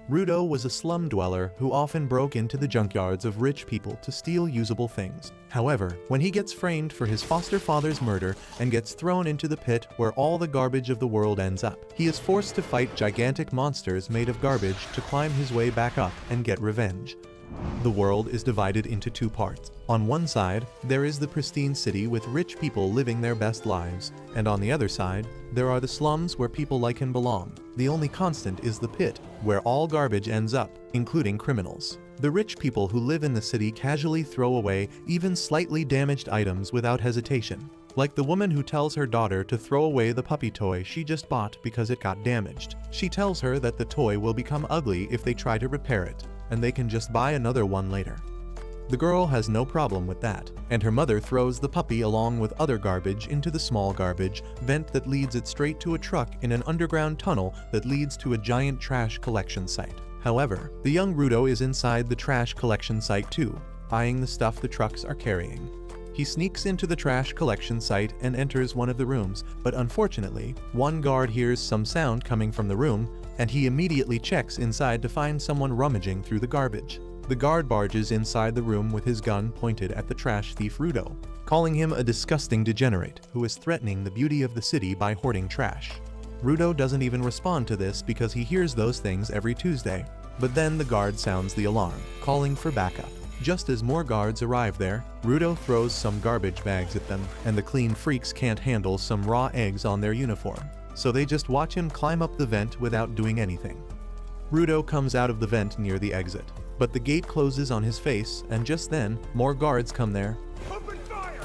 Rudo was a slum dweller who often broke into the junkyards of rich people to steal usable things. However, when he gets framed for his foster father's murder and gets thrown into the pit where all the garbage of the world ends up, he is forced to fight gigantic monsters made of garbage to climb his way back up and get revenge. The world is divided into two parts. On one side, there is the pristine city with rich people living their best lives, and on the other side, there are the slums where people like him belong. The only constant is the pit, where all garbage ends up, including criminals. The rich people who live in the city casually throw away even slightly damaged items without hesitation. Like the woman who tells her daughter to throw away the puppy toy she just bought because it got damaged. She tells her that the toy will become ugly if they try to repair it, and they can just buy another one later. The girl has no problem with that, and her mother throws the puppy along with other garbage into the small garbage vent that leads it straight to a truck in an underground tunnel that leads to a giant trash collection site. However, the young Rudo is inside the trash collection site too, eyeing the stuff the trucks are carrying. He sneaks into the trash collection site and enters one of the rooms, but unfortunately, one guard hears some sound coming from the room, and he immediately checks inside to find someone rummaging through the garbage. The guard barges inside the room with his gun pointed at the trash thief Rudo, calling him a disgusting degenerate who is threatening the beauty of the city by hoarding trash. Rudo doesn't even respond to this because he hears those things every Tuesday. But then the guard sounds the alarm, calling for backup. Just as more guards arrive there, Rudo throws some garbage bags at them, and the clean freaks can't handle some raw eggs on their uniform, so they just watch him climb up the vent without doing anything. Rudo comes out of the vent near the exit, but the gate closes on his face, and just then, more guards come there. Open fire!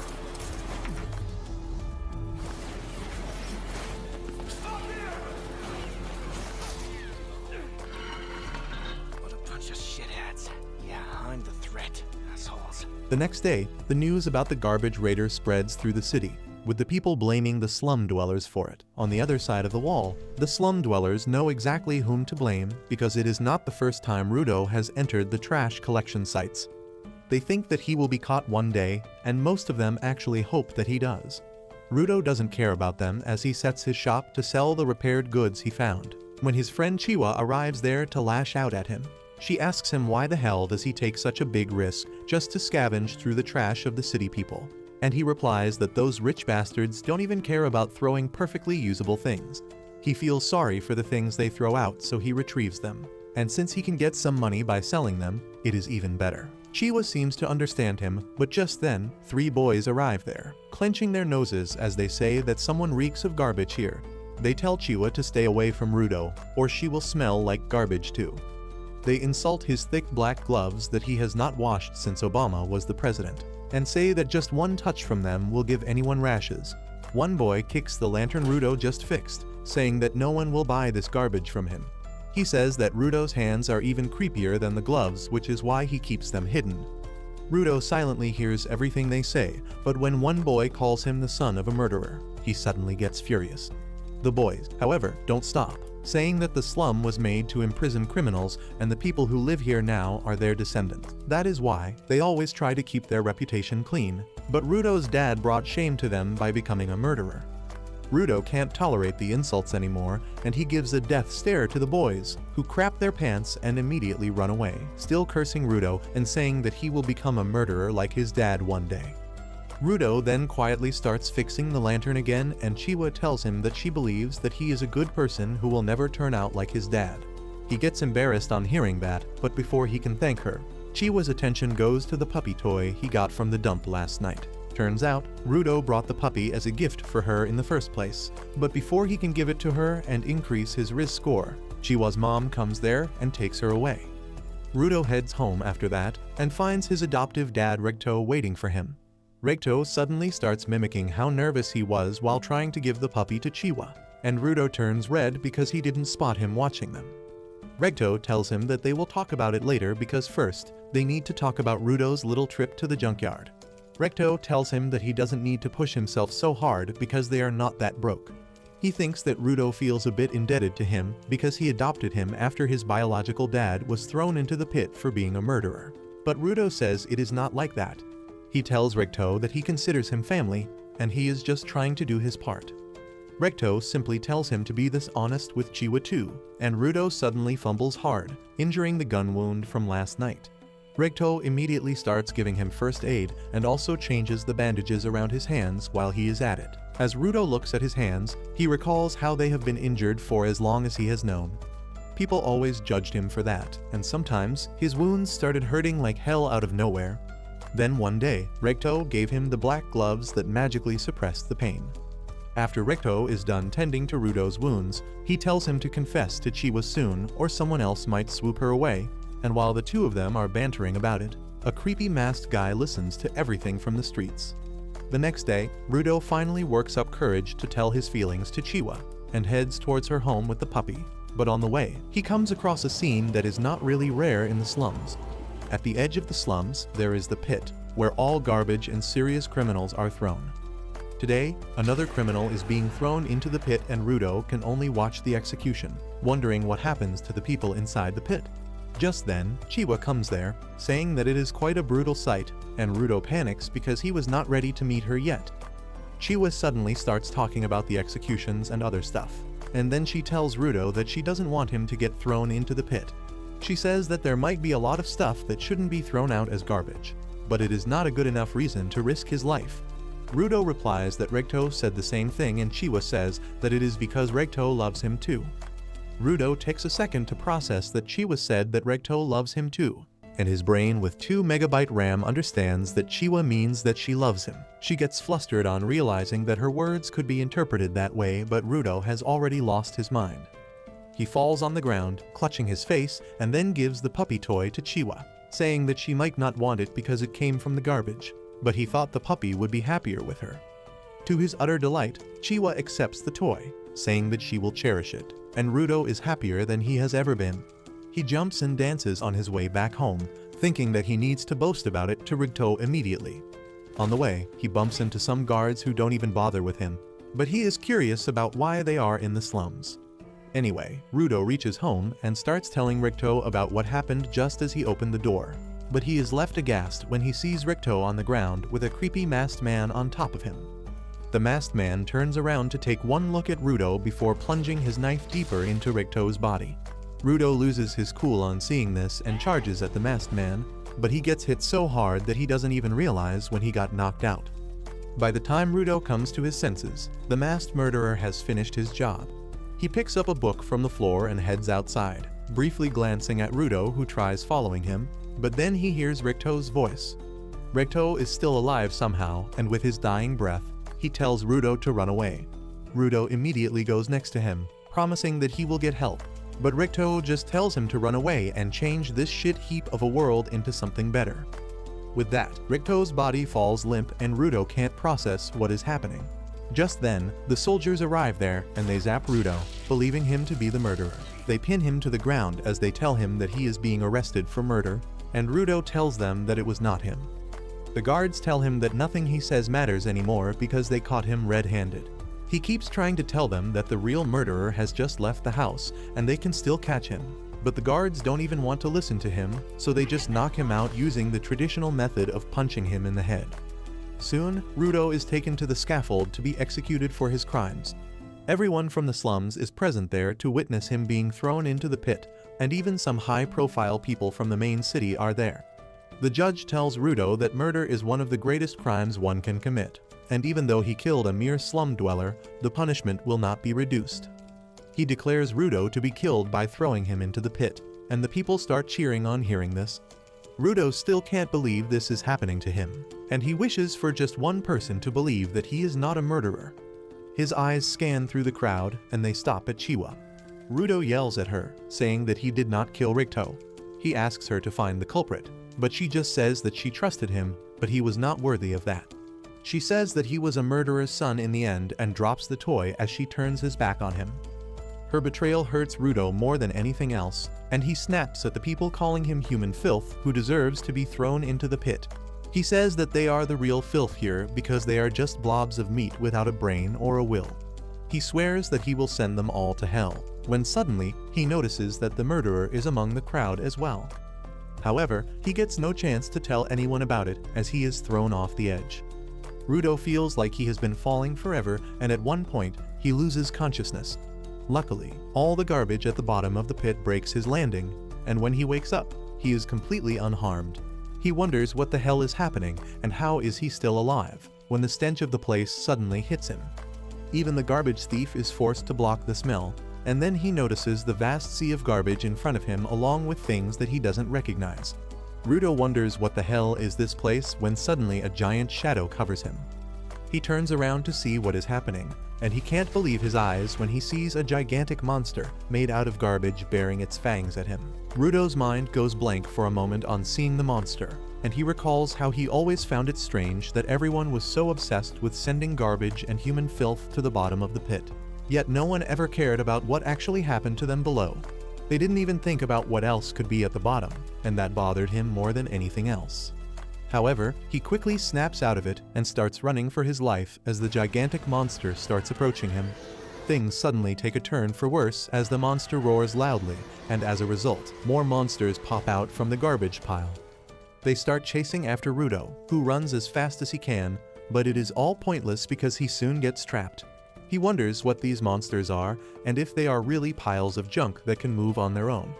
What a bunch of shitheads. Yeah, I'm the threat, assholes. The next day, the news about the garbage raider spreads through the city, with the people blaming the slum dwellers for it. On the other side of the wall, the slum dwellers know exactly whom to blame because it is not the first time Rudo has entered the trash collection sites. They think that he will be caught one day, and most of them actually hope that he does. Rudo doesn't care about them as he sets his shop to sell the repaired goods he found. When his friend Chiwa arrives there to lash out at him, she asks him why the hell does he take such a big risk just to scavenge through the trash of the city people. And he replies that those rich bastards don't even care about throwing perfectly usable things. He feels sorry for the things they throw out, so he retrieves them. And since he can get some money by selling them, it is even better. Chiwa seems to understand him, but just then, 3 boys arrive there, clenching their noses as they say that someone reeks of garbage here. They tell Chiwa to stay away from Rudo, or she will smell like garbage too. They insult his thick black gloves that he has not washed since Obama was the president, and say that just one touch from them will give anyone rashes. One boy kicks the lantern Rudo just fixed, saying that no one will buy this garbage from him. He says that Rudo's hands are even creepier than the gloves, which is why he keeps them hidden. Rudo silently hears everything they say, but when one boy calls him the son of a murderer, he suddenly gets furious. The boys, however, don't stop, saying that the slum was made to imprison criminals and the people who live here now are their descendants. That is why they always try to keep their reputation clean, but Rudo's dad brought shame to them by becoming a murderer. Rudo can't tolerate the insults anymore, and he gives a death stare to the boys, who crap their pants and immediately run away, still cursing Rudo and saying that he will become a murderer like his dad one day. Rudo then quietly starts fixing the lantern again, and Chiwa tells him that she believes that he is a good person who will never turn out like his dad. He gets embarrassed on hearing that, but before he can thank her, Chiwa's attention goes to the puppy toy he got from the dump last night. Turns out, Rudo brought the puppy as a gift for her in the first place, but before he can give it to her and increase his Riz score, Chiwa's mom comes there and takes her away. Rudo heads home after that and finds his adoptive dad Regto waiting for him. Regto suddenly starts mimicking how nervous he was while trying to give the puppy to Chiwa, and Rudo turns red because he didn't spot him watching them. Regto tells him that they will talk about it later because first, they need to talk about Rudo's little trip to the junkyard. Regto tells him that he doesn't need to push himself so hard because they are not that broke. He thinks that Rudo feels a bit indebted to him because he adopted him after his biological dad was thrown into the pit for being a murderer. But Rudo says it is not like that. He tells Regto that he considers him family, and he is just trying to do his part. Recto simply tells him to be this honest with Chiwa too, and Rudo suddenly fumbles hard, injuring the gun wound from last night. Recto immediately starts giving him first aid and also changes the bandages around his hands while he is at it. As Rudo looks at his hands, he recalls how they have been injured for as long as he has known. People always judged him for that, and sometimes his wounds started hurting like hell out of nowhere. Then one day, Recto gave him the black gloves that magically suppressed the pain. After Recto is done tending to Rudo's wounds, he tells him to confess to Chiwa soon or someone else might swoop her away, and while the two of them are bantering about it, a creepy masked guy listens to everything from the streets. The next day, Rudo finally works up courage to tell his feelings to Chiwa, and heads towards her home with the puppy. But on the way, he comes across a scene that is not really rare in the slums. At the edge of the slums, there is the pit, where all garbage and serious criminals are thrown. Today, another criminal is being thrown into the pit and Rudo can only watch the execution, wondering what happens to the people inside the pit. Just then, Chiwa comes there, saying that it is quite a brutal sight, and Rudo panics because he was not ready to meet her yet. Chiwa suddenly starts talking about the executions and other stuff, and then she tells Rudo that she doesn't want him to get thrown into the pit. She says that there might be a lot of stuff that shouldn't be thrown out as garbage, but it is not a good enough reason to risk his life. Rudo replies that Recto said the same thing and Chiwa says that it is because Recto loves him too. Rudo takes a second to process that Chiwa said that Recto loves him too, and his brain with 2 MB RAM understands that Chiwa means that she loves him. She gets flustered on realizing that her words could be interpreted that way, but Rudo has already lost his mind. He falls on the ground, clutching his face, and then gives the puppy toy to Chiwa, saying that she might not want it because it came from the garbage, but he thought the puppy would be happier with her. To his utter delight, Chiwa accepts the toy, saying that she will cherish it, and Rudo is happier than he has ever been. He jumps and dances on his way back home, thinking that he needs to boast about it to Rudo immediately. On the way, he bumps into some guards who don't even bother with him, but he is curious about why they are in the slums. Anyway, Rudo reaches home and starts telling Rudo about what happened just as he opened the door, but he is left aghast when he sees Rudo on the ground with a creepy masked man on top of him. The masked man turns around to take one look at Rudo before plunging his knife deeper into Rudo's body. Rudo loses his cool on seeing this and charges at the masked man, but he gets hit so hard that he doesn't even realize when he got knocked out. By the time Rudo comes to his senses, the masked murderer has finished his job. He picks up a book from the floor and heads outside, briefly glancing at Rudo who tries following him, but then he hears Rudo's voice. Rudo is still alive somehow, and with his dying breath, he tells Rudo to run away. Rudo immediately goes next to him, promising that he will get help, but Rudo just tells him to run away and change this shit heap of a world into something better. With that, Rudo's body falls limp and Rudo can't process what is happening. Just then, the soldiers arrive there and they zap Rudo, believing him to be the murderer. They pin him to the ground as they tell him that he is being arrested for murder, and Rudo tells them that it was not him. The guards tell him that nothing he says matters anymore because they caught him red-handed. He keeps trying to tell them that the real murderer has just left the house and they can still catch him, but the guards don't even want to listen to him, so they just knock him out using the traditional method of punching him in the head. Soon, Rudo is taken to the scaffold to be executed for his crimes. Everyone from the slums is present there to witness him being thrown into the pit, and even some high-profile people from the main city are there. The judge tells Rudo that murder is one of the greatest crimes one can commit, and even though he killed a mere slum dweller, the punishment will not be reduced. He declares Rudo to be killed by throwing him into the pit, and the people start cheering on hearing this. Rudo still can't believe this is happening to him, and he wishes for just one person to believe that he is not a murderer. His eyes scan through the crowd, and they stop at Chiwa. Rudo yells at her, saying that he did not kill Rudo. He asks her to find the culprit, but she just says that she trusted him, but he was not worthy of that. She says that he was a murderer's son in the end and drops the toy as she turns his back on him. Her betrayal hurts Rudo more than anything else, and he snaps at the people calling him human filth who deserves to be thrown into the pit. He says that they are the real filth here because they are just blobs of meat without a brain or a will. He swears that he will send them all to hell, when suddenly he notices that the murderer is among the crowd as well. However, he gets no chance to tell anyone about it as he is thrown off the edge. Rudo feels like he has been falling forever, and at one point, he loses consciousness. Luckily, all the garbage at the bottom of the pit breaks his landing, and when he wakes up, he is completely unharmed. He wonders what the hell is happening and how is he still alive, when the stench of the place suddenly hits him. Even the garbage thief is forced to block the smell, and then he notices the vast sea of garbage in front of him along with things that he doesn't recognize. Rudo wonders what the hell is this place when suddenly a giant shadow covers him. He turns around to see what is happening, and he can't believe his eyes when he sees a gigantic monster made out of garbage baring its fangs at him. Rudo's mind goes blank for a moment on seeing the monster, and he recalls how he always found it strange that everyone was so obsessed with sending garbage and human filth to the bottom of the pit. Yet no one ever cared about what actually happened to them below. They didn't even think about what else could be at the bottom, and that bothered him more than anything else. However, he quickly snaps out of it and starts running for his life as the gigantic monster starts approaching him. Things suddenly take a turn for worse as the monster roars loudly, and as a result, more monsters pop out from the garbage pile. They start chasing after Rudo, who runs as fast as he can, but it is all pointless because he soon gets trapped. He wonders what these monsters are and if they are really piles of junk that can move on their own.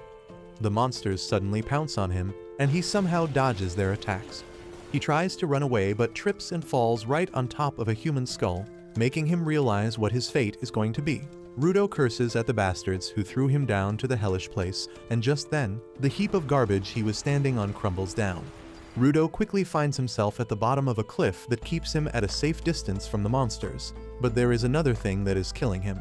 The monsters suddenly pounce on him, and he somehow dodges their attacks. He tries to run away but trips and falls right on top of a human skull, making him realize what his fate is going to be. Rudo curses at the bastards who threw him down to the hellish place, and just then, the heap of garbage he was standing on crumbles down. Rudo quickly finds himself at the bottom of a cliff that keeps him at a safe distance from the monsters, but there is another thing that is killing him.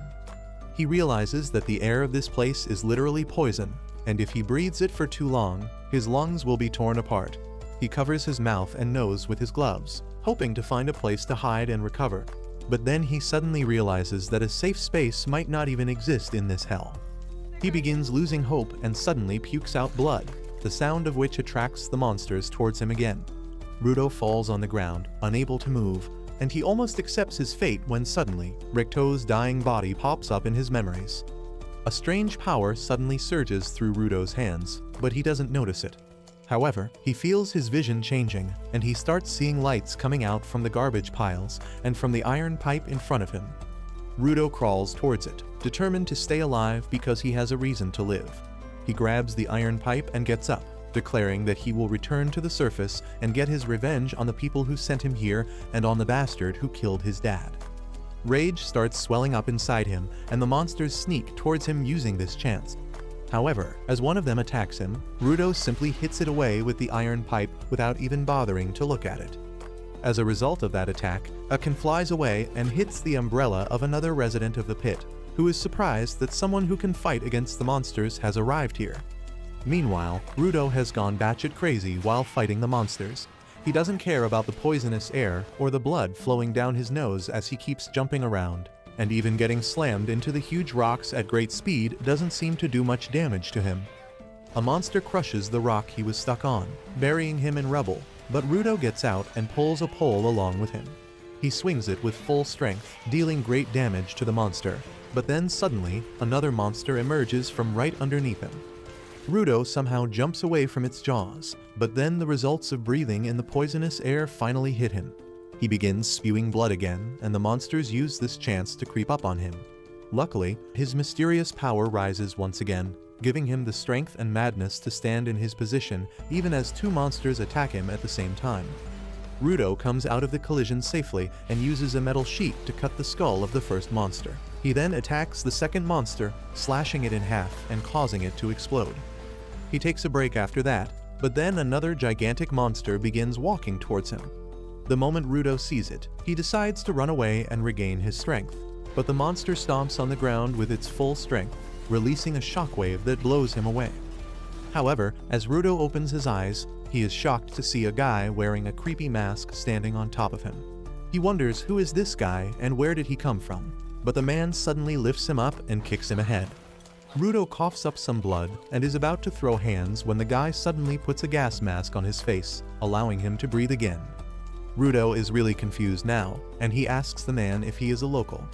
He realizes that the air of this place is literally poison, and if he breathes it for too long, his lungs will be torn apart. He covers his mouth and nose with his gloves, hoping to find a place to hide and recover. But then he suddenly realizes that a safe space might not even exist in this hell. He begins losing hope and suddenly pukes out blood, the sound of which attracts the monsters towards him again. Rudo falls on the ground, unable to move, and he almost accepts his fate when suddenly, Ricto's dying body pops up in his memories. A strange power suddenly surges through Rudo's hands, but he doesn't notice it. However, he feels his vision changing, and he starts seeing lights coming out from the garbage piles and from the iron pipe in front of him. Rudo crawls towards it, determined to stay alive because he has a reason to live. He grabs the iron pipe and gets up, declaring that he will return to the surface and get his revenge on the people who sent him here and on the bastard who killed his dad. Rage starts swelling up inside him, and the monsters sneak towards him using this chance. However, as one of them attacks him, Rudo simply hits it away with the iron pipe without even bothering to look at it. As a result of that attack, Akin flies away and hits the umbrella of another resident of the pit, who is surprised that someone who can fight against the monsters has arrived here. Meanwhile, Rudo has gone batshit crazy while fighting the monsters. He doesn't care about the poisonous air or the blood flowing down his nose as he keeps jumping around. And even getting slammed into the huge rocks at great speed doesn't seem to do much damage to him. A monster crushes the rock he was stuck on, burying him in rubble, but Rudo gets out and pulls a pole along with him. He swings it with full strength, dealing great damage to the monster, but then suddenly, another monster emerges from right underneath him. Rudo somehow jumps away from its jaws, but then the results of breathing in the poisonous air finally hit him. He begins spewing blood again, and the monsters use this chance to creep up on him. Luckily, his mysterious power rises once again, giving him the strength and madness to stand in his position even as two monsters attack him at the same time. Rudo comes out of the collision safely and uses a metal sheet to cut the skull of the first monster. He then attacks the second monster, slashing it in half and causing it to explode. He takes a break after that, but then another gigantic monster begins walking towards him. The moment Rudo sees it, he decides to run away and regain his strength, but the monster stomps on the ground with its full strength, releasing a shockwave that blows him away. However, as Rudo opens his eyes, he is shocked to see a guy wearing a creepy mask standing on top of him. He wonders who is this guy and where did he come from, but the man suddenly lifts him up and kicks him ahead. Rudo coughs up some blood and is about to throw hands when the guy suddenly puts a gas mask on his face, allowing him to breathe again. Rudo is really confused now, and he asks the man if he is a local.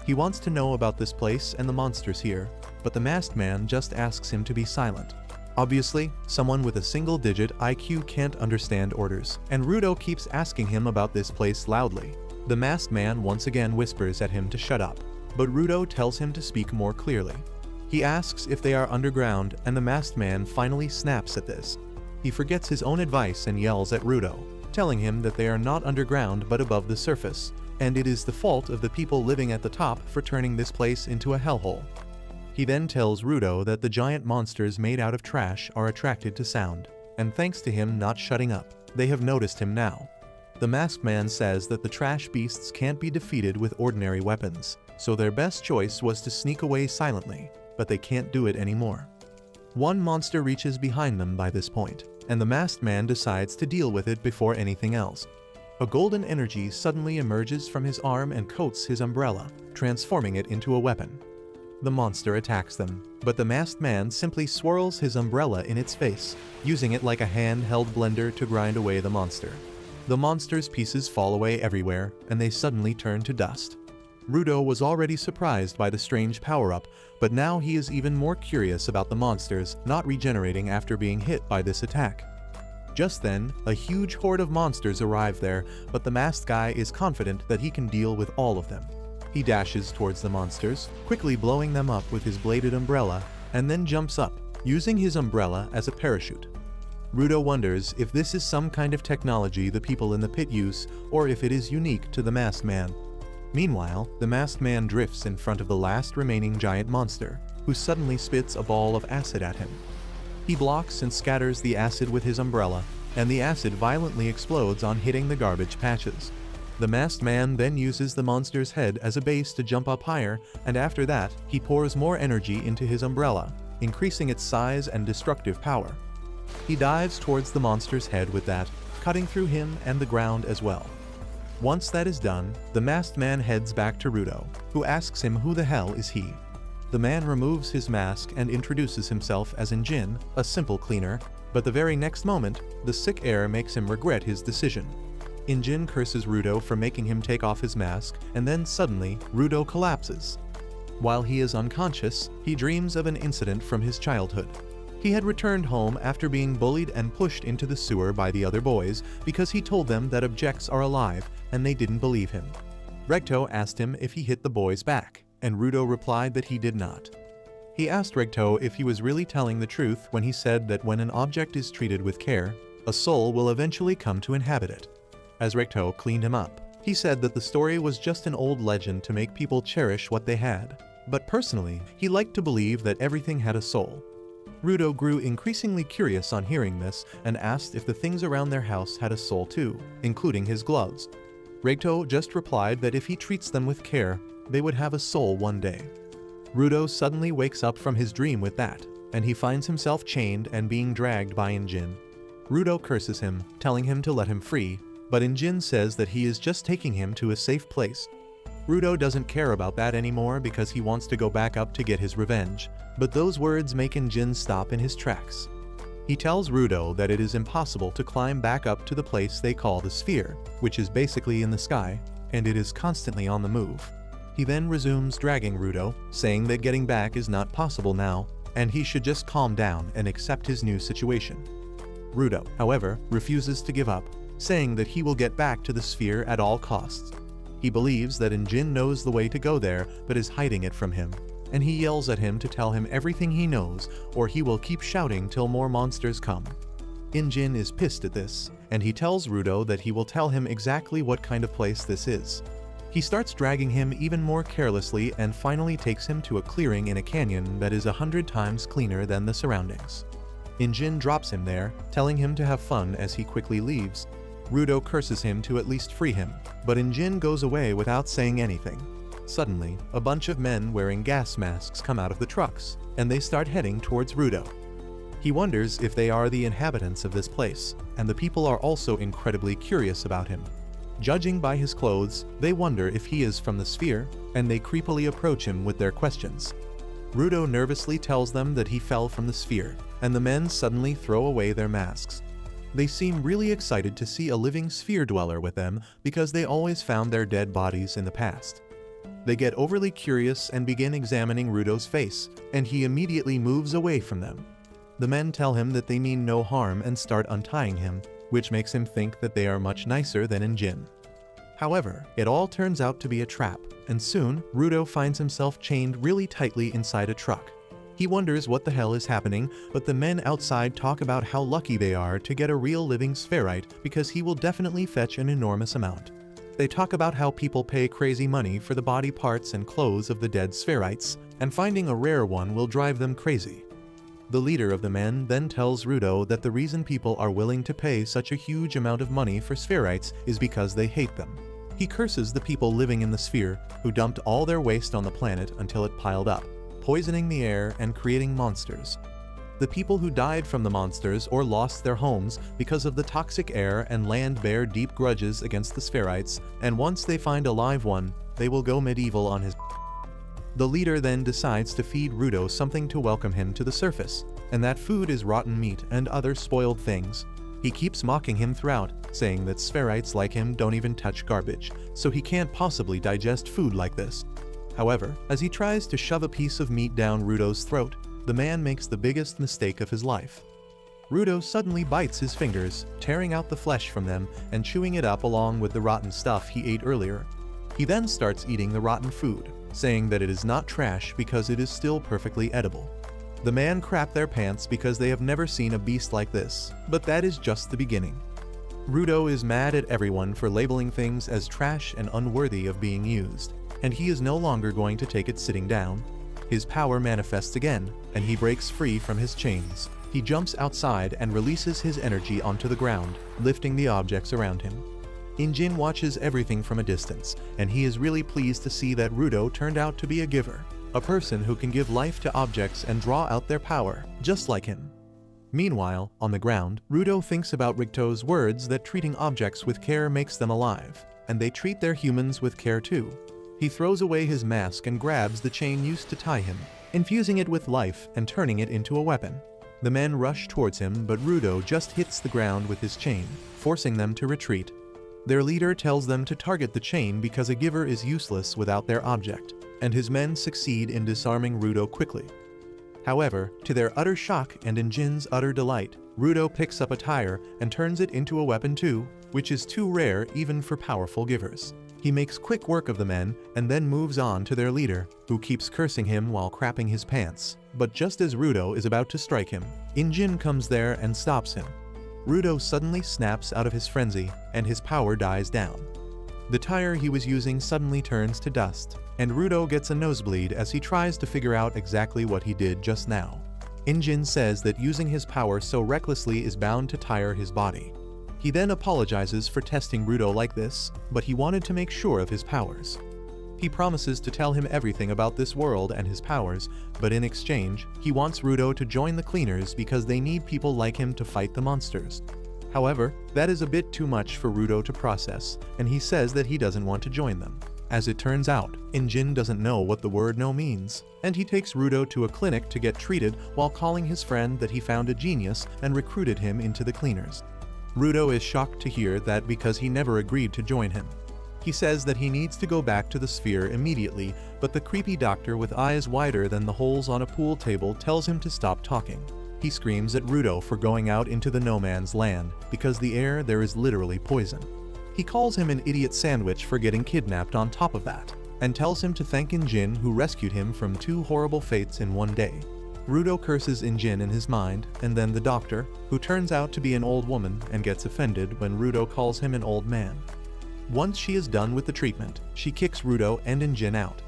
He wants to know about this place and the monsters here, but the masked man just asks him to be silent. Obviously, someone with a single-digit IQ can't understand orders, and Rudo keeps asking him about this place loudly. The masked man once again whispers at him to shut up, but Rudo tells him to speak more clearly. He asks if they are underground, and the masked man finally snaps at this. He forgets his own advice and yells at Rudo, telling him that they are not underground but above the surface, and it is the fault of the people living at the top for turning this place into a hellhole. He then tells Rudo that the giant monsters made out of trash are attracted to sound, and thanks to him not shutting up, they have noticed him now. The masked man says that the trash beasts can't be defeated with ordinary weapons, so their best choice was to sneak away silently, but they can't do it anymore. One monster reaches behind them by this point, and the masked man decides to deal with it before anything else. A golden energy suddenly emerges from his arm and coats his umbrella, transforming it into a weapon. The monster attacks them, but the masked man simply swirls his umbrella in its face, using it like a handheld blender to grind away the monster. The monster's pieces fall away everywhere, and they suddenly turn to dust. Rudo was already surprised by the strange power-up, but now he is even more curious about the monsters not regenerating after being hit by this attack. Just then, a huge horde of monsters arrive there, but the masked guy is confident that he can deal with all of them. He dashes towards the monsters, quickly blowing them up with his bladed umbrella, and then jumps up, using his umbrella as a parachute. Rudo wonders if this is some kind of technology the people in the pit use, or if it is unique to the masked man. Meanwhile, the masked man drifts in front of the last remaining giant monster, who suddenly spits a ball of acid at him. He blocks and scatters the acid with his umbrella, and the acid violently explodes on hitting the garbage patches. The masked man then uses the monster's head as a base to jump up higher, and after that, he pours more energy into his umbrella, increasing its size and destructive power. He dives towards the monster's head with that, cutting through him and the ground as well. Once that is done, the masked man heads back to Rudo, who asks him who the hell is he. The man removes his mask and introduces himself as Injin, a simple cleaner, but the very next moment, the sick air makes him regret his decision. Injin curses Rudo for making him take off his mask, and then suddenly, Rudo collapses. While he is unconscious, he dreams of an incident from his childhood. He had returned home after being bullied and pushed into the sewer by the other boys because he told them that objects are alive, and they didn't believe him. Regto asked him if he hit the boys back, and Rudo replied that he did not. He asked Regto if he was really telling the truth when he said that when an object is treated with care, a soul will eventually come to inhabit it. As Regto cleaned him up, he said that the story was just an old legend to make people cherish what they had, but personally, he liked to believe that everything had a soul. Rudo grew increasingly curious on hearing this and asked if the things around their house had a soul too, including his gloves. Regto just replied that if he treats them with care, they would have a soul one day. Rudo suddenly wakes up from his dream with that, and he finds himself chained and being dragged by Injin. Rudo curses him, telling him to let him free, but Injin says that he is just taking him to a safe place. Rudo doesn't care about that anymore because he wants to go back up to get his revenge, but those words make Injin stop in his tracks. He tells Rudo that it is impossible to climb back up to the place they call the sphere, which is basically in the sky, and it is constantly on the move. He then resumes dragging Rudo, saying that getting back is not possible now, and he should just calm down and accept his new situation. Rudo, however, refuses to give up, saying that he will get back to the sphere at all costs. He believes that Injin knows the way to go there but is hiding it from him, and he yells at him to tell him everything he knows or he will keep shouting till more monsters come. Injin is pissed at this, and he tells Rudo that he will tell him exactly what kind of place this is. He starts dragging him even more carelessly and finally takes him to a clearing in a canyon that is 100 times cleaner than the surroundings. Injin drops him there, telling him to have fun as he quickly leaves. Rudo curses him to at least free him, but Injin goes away without saying anything. Suddenly, a bunch of men wearing gas masks come out of the trucks, and they start heading towards Rudo. He wonders if they are the inhabitants of this place, and the people are also incredibly curious about him. Judging by his clothes, they wonder if he is from the sphere, and they creepily approach him with their questions. Rudo nervously tells them that he fell from the sphere, and the men suddenly throw away their masks. They seem really excited to see a living sphere dweller with them because they always found their dead bodies in the past. They get overly curious and begin examining Rudo's face, and he immediately moves away from them. The men tell him that they mean no harm and start untying him, which makes him think that they are much nicer than Injin. However, it all turns out to be a trap, and soon, Rudo finds himself chained really tightly inside a truck. He wonders what the hell is happening, but the men outside talk about how lucky they are to get a real living spherite because he will definitely fetch an enormous amount. They talk about how people pay crazy money for the body parts and clothes of the dead spherites, and finding a rare one will drive them crazy. The leader of the men then tells Rudo that the reason people are willing to pay such a huge amount of money for spherites is because they hate them. He curses the people living in the sphere who dumped all their waste on the planet until it piled up, poisoning the air and creating monsters. The people who died from the monsters or lost their homes because of the toxic air and land bear deep grudges against the spherites, and once they find a live one, they will go medieval on his. The leader then decides to feed Rudo something to welcome him to the surface, and that food is rotten meat and other spoiled things. He keeps mocking him throughout, saying that spherites like him don't even touch garbage, so he can't possibly digest food like this. However, as he tries to shove a piece of meat down Rudo's throat, the man makes the biggest mistake of his life. Rudo suddenly bites his fingers, tearing out the flesh from them and chewing it up along with the rotten stuff he ate earlier. He then starts eating the rotten food, saying that it is not trash because it is still perfectly edible. The man crap their pants because they have never seen a beast like this, but that is just the beginning. Rudo is mad at everyone for labeling things as trash and unworthy of being used, and he is no longer going to take it sitting down. His power manifests again, and he breaks free from his chains. He jumps outside and releases his energy onto the ground, lifting the objects around him. Injin watches everything from a distance, and he is really pleased to see that Rudo turned out to be a giver, a person who can give life to objects and draw out their power, just like him. Meanwhile, on the ground, Rudo thinks about Ricto's words that treating objects with care makes them alive, and they treat their humans with care too. He throws away his mask and grabs the chain used to tie him, infusing it with life and turning it into a weapon. The men rush towards him, but Rudo just hits the ground with his chain, forcing them to retreat. Their leader tells them to target the chain because a giver is useless without their object, and his men succeed in disarming Rudo quickly. However, to their utter shock and Injin's utter delight, Rudo picks up a tire and turns it into a weapon too, which is too rare even for powerful givers. He makes quick work of the men and then moves on to their leader, who keeps cursing him while crapping his pants. But just as Rudo is about to strike him, Injin comes there and stops him. Rudo suddenly snaps out of his frenzy, and his power dies down. The tire he was using suddenly turns to dust, and Rudo gets a nosebleed as he tries to figure out exactly what he did just now. Injin says that using his power so recklessly is bound to tire his body. He then apologizes for testing Rudo like this, but he wanted to make sure of his powers. He promises to tell him everything about this world and his powers, but in exchange, he wants Rudo to join the cleaners because they need people like him to fight the monsters. However, that is a bit too much for Rudo to process, and he says that he doesn't want to join them. As it turns out, Injin doesn't know what the word no means, and he takes Rudo to a clinic to get treated while calling his friend that he found a genius and recruited him into the cleaners. Rudo is shocked to hear that because he never agreed to join him. He says that he needs to go back to the sphere immediately, but the creepy doctor with eyes wider than the holes on a pool table tells him to stop talking. He screams at Rudo for going out into the no man's land, because the air there is literally poison. He calls him an idiot sandwich for getting kidnapped on top of that, and tells him to thank Injin who rescued him from 2 horrible fates in one day. Rudo curses Injin in his mind, and then the doctor, who turns out to be an old woman and gets offended when Rudo calls him an old man. Once she is done with the treatment, she kicks Rudo and Injin out.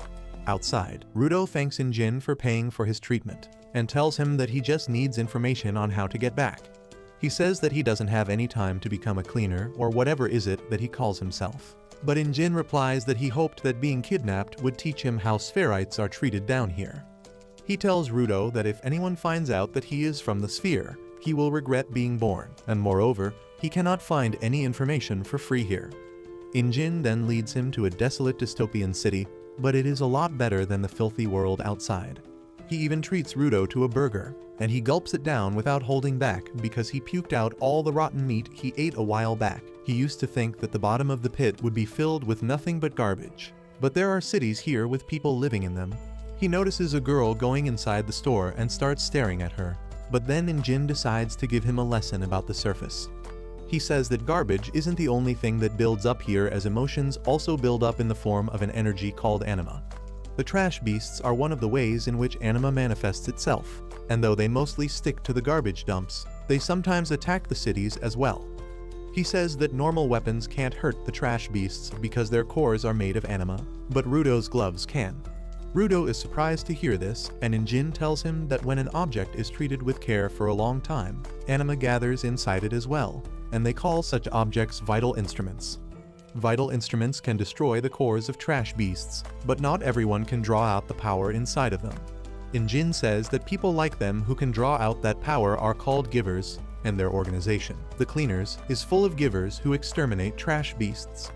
Outside, Rudo thanks Injin for paying for his treatment, and tells him that he just needs information on how to get back. He says that he doesn't have any time to become a cleaner or whatever is it that he calls himself. But Injin replies that he hoped that being kidnapped would teach him how spherites are treated down here. He tells Rudo that if anyone finds out that he is from the sphere, he will regret being born, and moreover, he cannot find any information for free here. Injin then leads him to a desolate dystopian city, but it is a lot better than the filthy world outside. He even treats Rudo to a burger, and he gulps it down without holding back because he puked out all the rotten meat he ate a while back. He used to think that the bottom of the pit would be filled with nothing but garbage. But there are cities here with people living in them. He notices a girl going inside the store and starts staring at her, but then Injin decides to give him a lesson about the surface. He says that garbage isn't the only thing that builds up here, as emotions also build up in the form of an energy called anima. The trash beasts are one of the ways in which anima manifests itself, and though they mostly stick to the garbage dumps, they sometimes attack the cities as well. He says that normal weapons can't hurt the trash beasts because their cores are made of anima, but Rudo's gloves can. Rudo is surprised to hear this, and Injin tells him that when an object is treated with care for a long time, anima gathers inside it as well, and they call such objects vital instruments. Vital instruments can destroy the cores of trash beasts, but not everyone can draw out the power inside of them. Injin says that people like them who can draw out that power are called givers, and their organization, the Cleaners, is full of givers who exterminate trash beasts.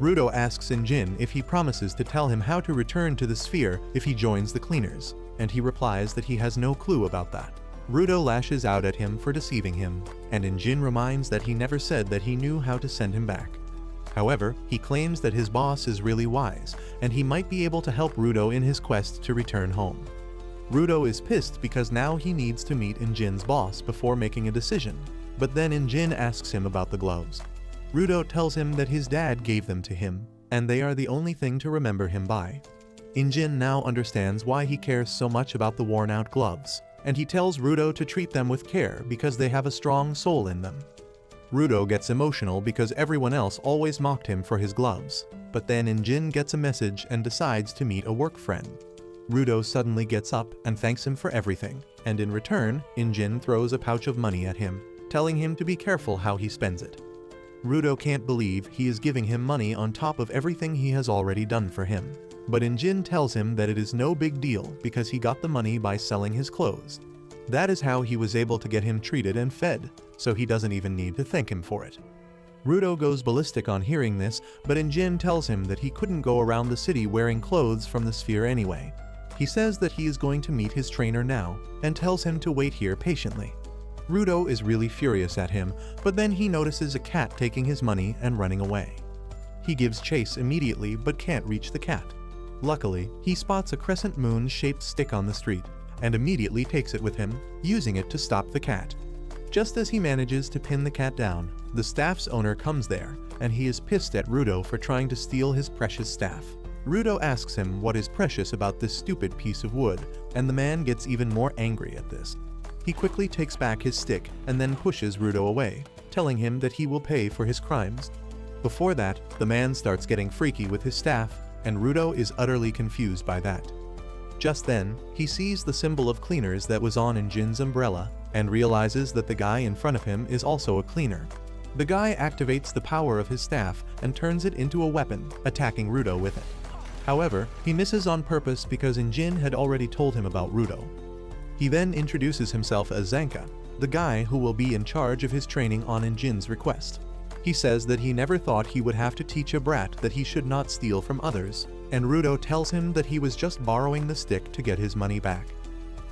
Rudo asks Injin if he promises to tell him how to return to the sphere if he joins the Cleaners, and he replies that he has no clue about that. Rudo lashes out at him for deceiving him, and Injin reminds that he never said that he knew how to send him back. However, he claims that his boss is really wise, and he might be able to help Rudo in his quest to return home. Rudo is pissed because now he needs to meet Injin's boss before making a decision, but then Injin asks him about the gloves. Rudo tells him that his dad gave them to him, and they are the only thing to remember him by. Injin now understands why he cares so much about the worn-out gloves, and he tells Rudo to treat them with care because they have a strong soul in them. Rudo gets emotional because everyone else always mocked him for his gloves, but then Injin gets a message and decides to meet a work friend. Rudo suddenly gets up and thanks him for everything, and in return, Injin throws a pouch of money at him, telling him to be careful how he spends it. Rudo can't believe he is giving him money on top of everything he has already done for him, but Injin tells him that it is no big deal because he got the money by selling his clothes. That is how he was able to get him treated and fed, so he doesn't even need to thank him for it. Rudo goes ballistic on hearing this, but Injin tells him that he couldn't go around the city wearing clothes from the sphere anyway. He says that he is going to meet his trainer now, and tells him to wait here patiently. Rudo is really furious at him, but then he notices a cat taking his money and running away. He gives chase immediately but can't reach the cat. Luckily, he spots a crescent moon-shaped stick on the street, and immediately takes it with him, using it to stop the cat. Just as he manages to pin the cat down, the staff's owner comes there, and he is pissed at Rudo for trying to steal his precious staff. Rudo asks him what is precious about this stupid piece of wood, and the man gets even more angry at this. He quickly takes back his stick and then pushes Rudo away, telling him that he will pay for his crimes. Before that, the man starts getting freaky with his staff, and Rudo is utterly confused by that. Just then, he sees the symbol of Cleaners that was on Injin's umbrella, and realizes that the guy in front of him is also a cleaner. The guy activates the power of his staff and turns it into a weapon, attacking Rudo with it. However, he misses on purpose because Injin had already told him about Rudo. He then introduces himself as Zanka, the guy who will be in charge of his training on Injin's request. He says that he never thought he would have to teach a brat that he should not steal from others, and Rudo tells him that he was just borrowing the stick to get his money back.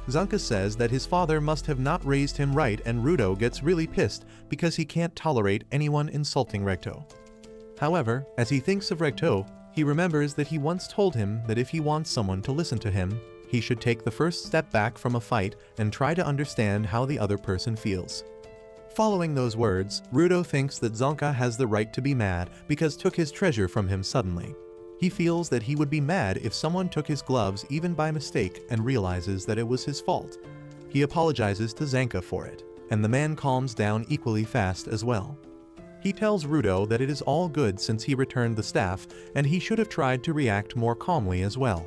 Zanka says that his father must have not raised him right, and Rudo gets really pissed because he can't tolerate anyone insulting Recto. However, as he thinks of Recto, he remembers that he once told him that if he wants someone to listen to him, he should take the first step back from a fight and try to understand how the other person feels. Following those words, Rudo thinks that Zanka has the right to be mad because took his treasure from him suddenly. He feels that he would be mad if someone took his gloves even by mistake and realizes that it was his fault. He apologizes to Zanka for it, and the man calms down equally fast as well. He tells Rudo that it is all good since he returned the staff, and he should have tried to react more calmly as well.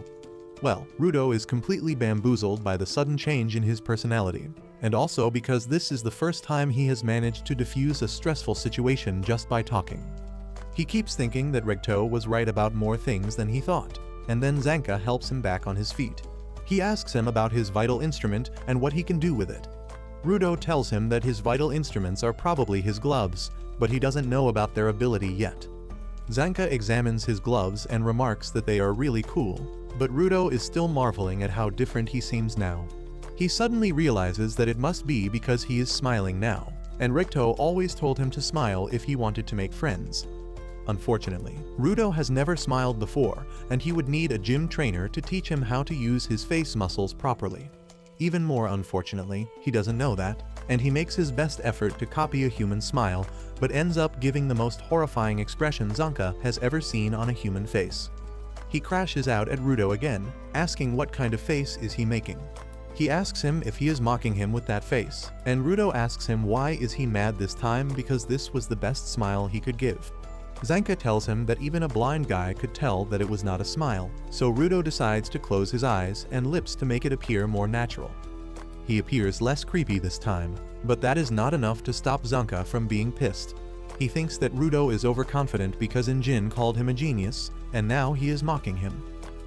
Well, Rudo is completely bamboozled by the sudden change in his personality, and also because this is the first time he has managed to diffuse a stressful situation just by talking. He keeps thinking that Recto was right about more things than he thought, and then Zanka helps him back on his feet. He asks him about his vital instrument and what he can do with it. Rudo tells him that his vital instruments are probably his gloves, but he doesn't know about their ability yet. Zanka examines his gloves and remarks that they are really cool, but Rudo is still marveling at how different he seems now. He suddenly realizes that it must be because he is smiling now, and Recto always told him to smile if he wanted to make friends. Unfortunately, Rudo has never smiled before, and he would need a gym trainer to teach him how to use his face muscles properly. Even more unfortunately, he doesn't know that, and he makes his best effort to copy a human smile, but ends up giving the most horrifying expression Zanka has ever seen on a human face. He crashes out at Rudo again, asking what kind of face is he making. He asks him if he is mocking him with that face, and Rudo asks him why is he mad this time because this was the best smile he could give. Zanka tells him that even a blind guy could tell that it was not a smile, so Rudo decides to close his eyes and lips to make it appear more natural. He appears less creepy this time, but that is not enough to stop Zanka from being pissed. He thinks that Rudo is overconfident because Injin called him a genius, and now he is mocking him.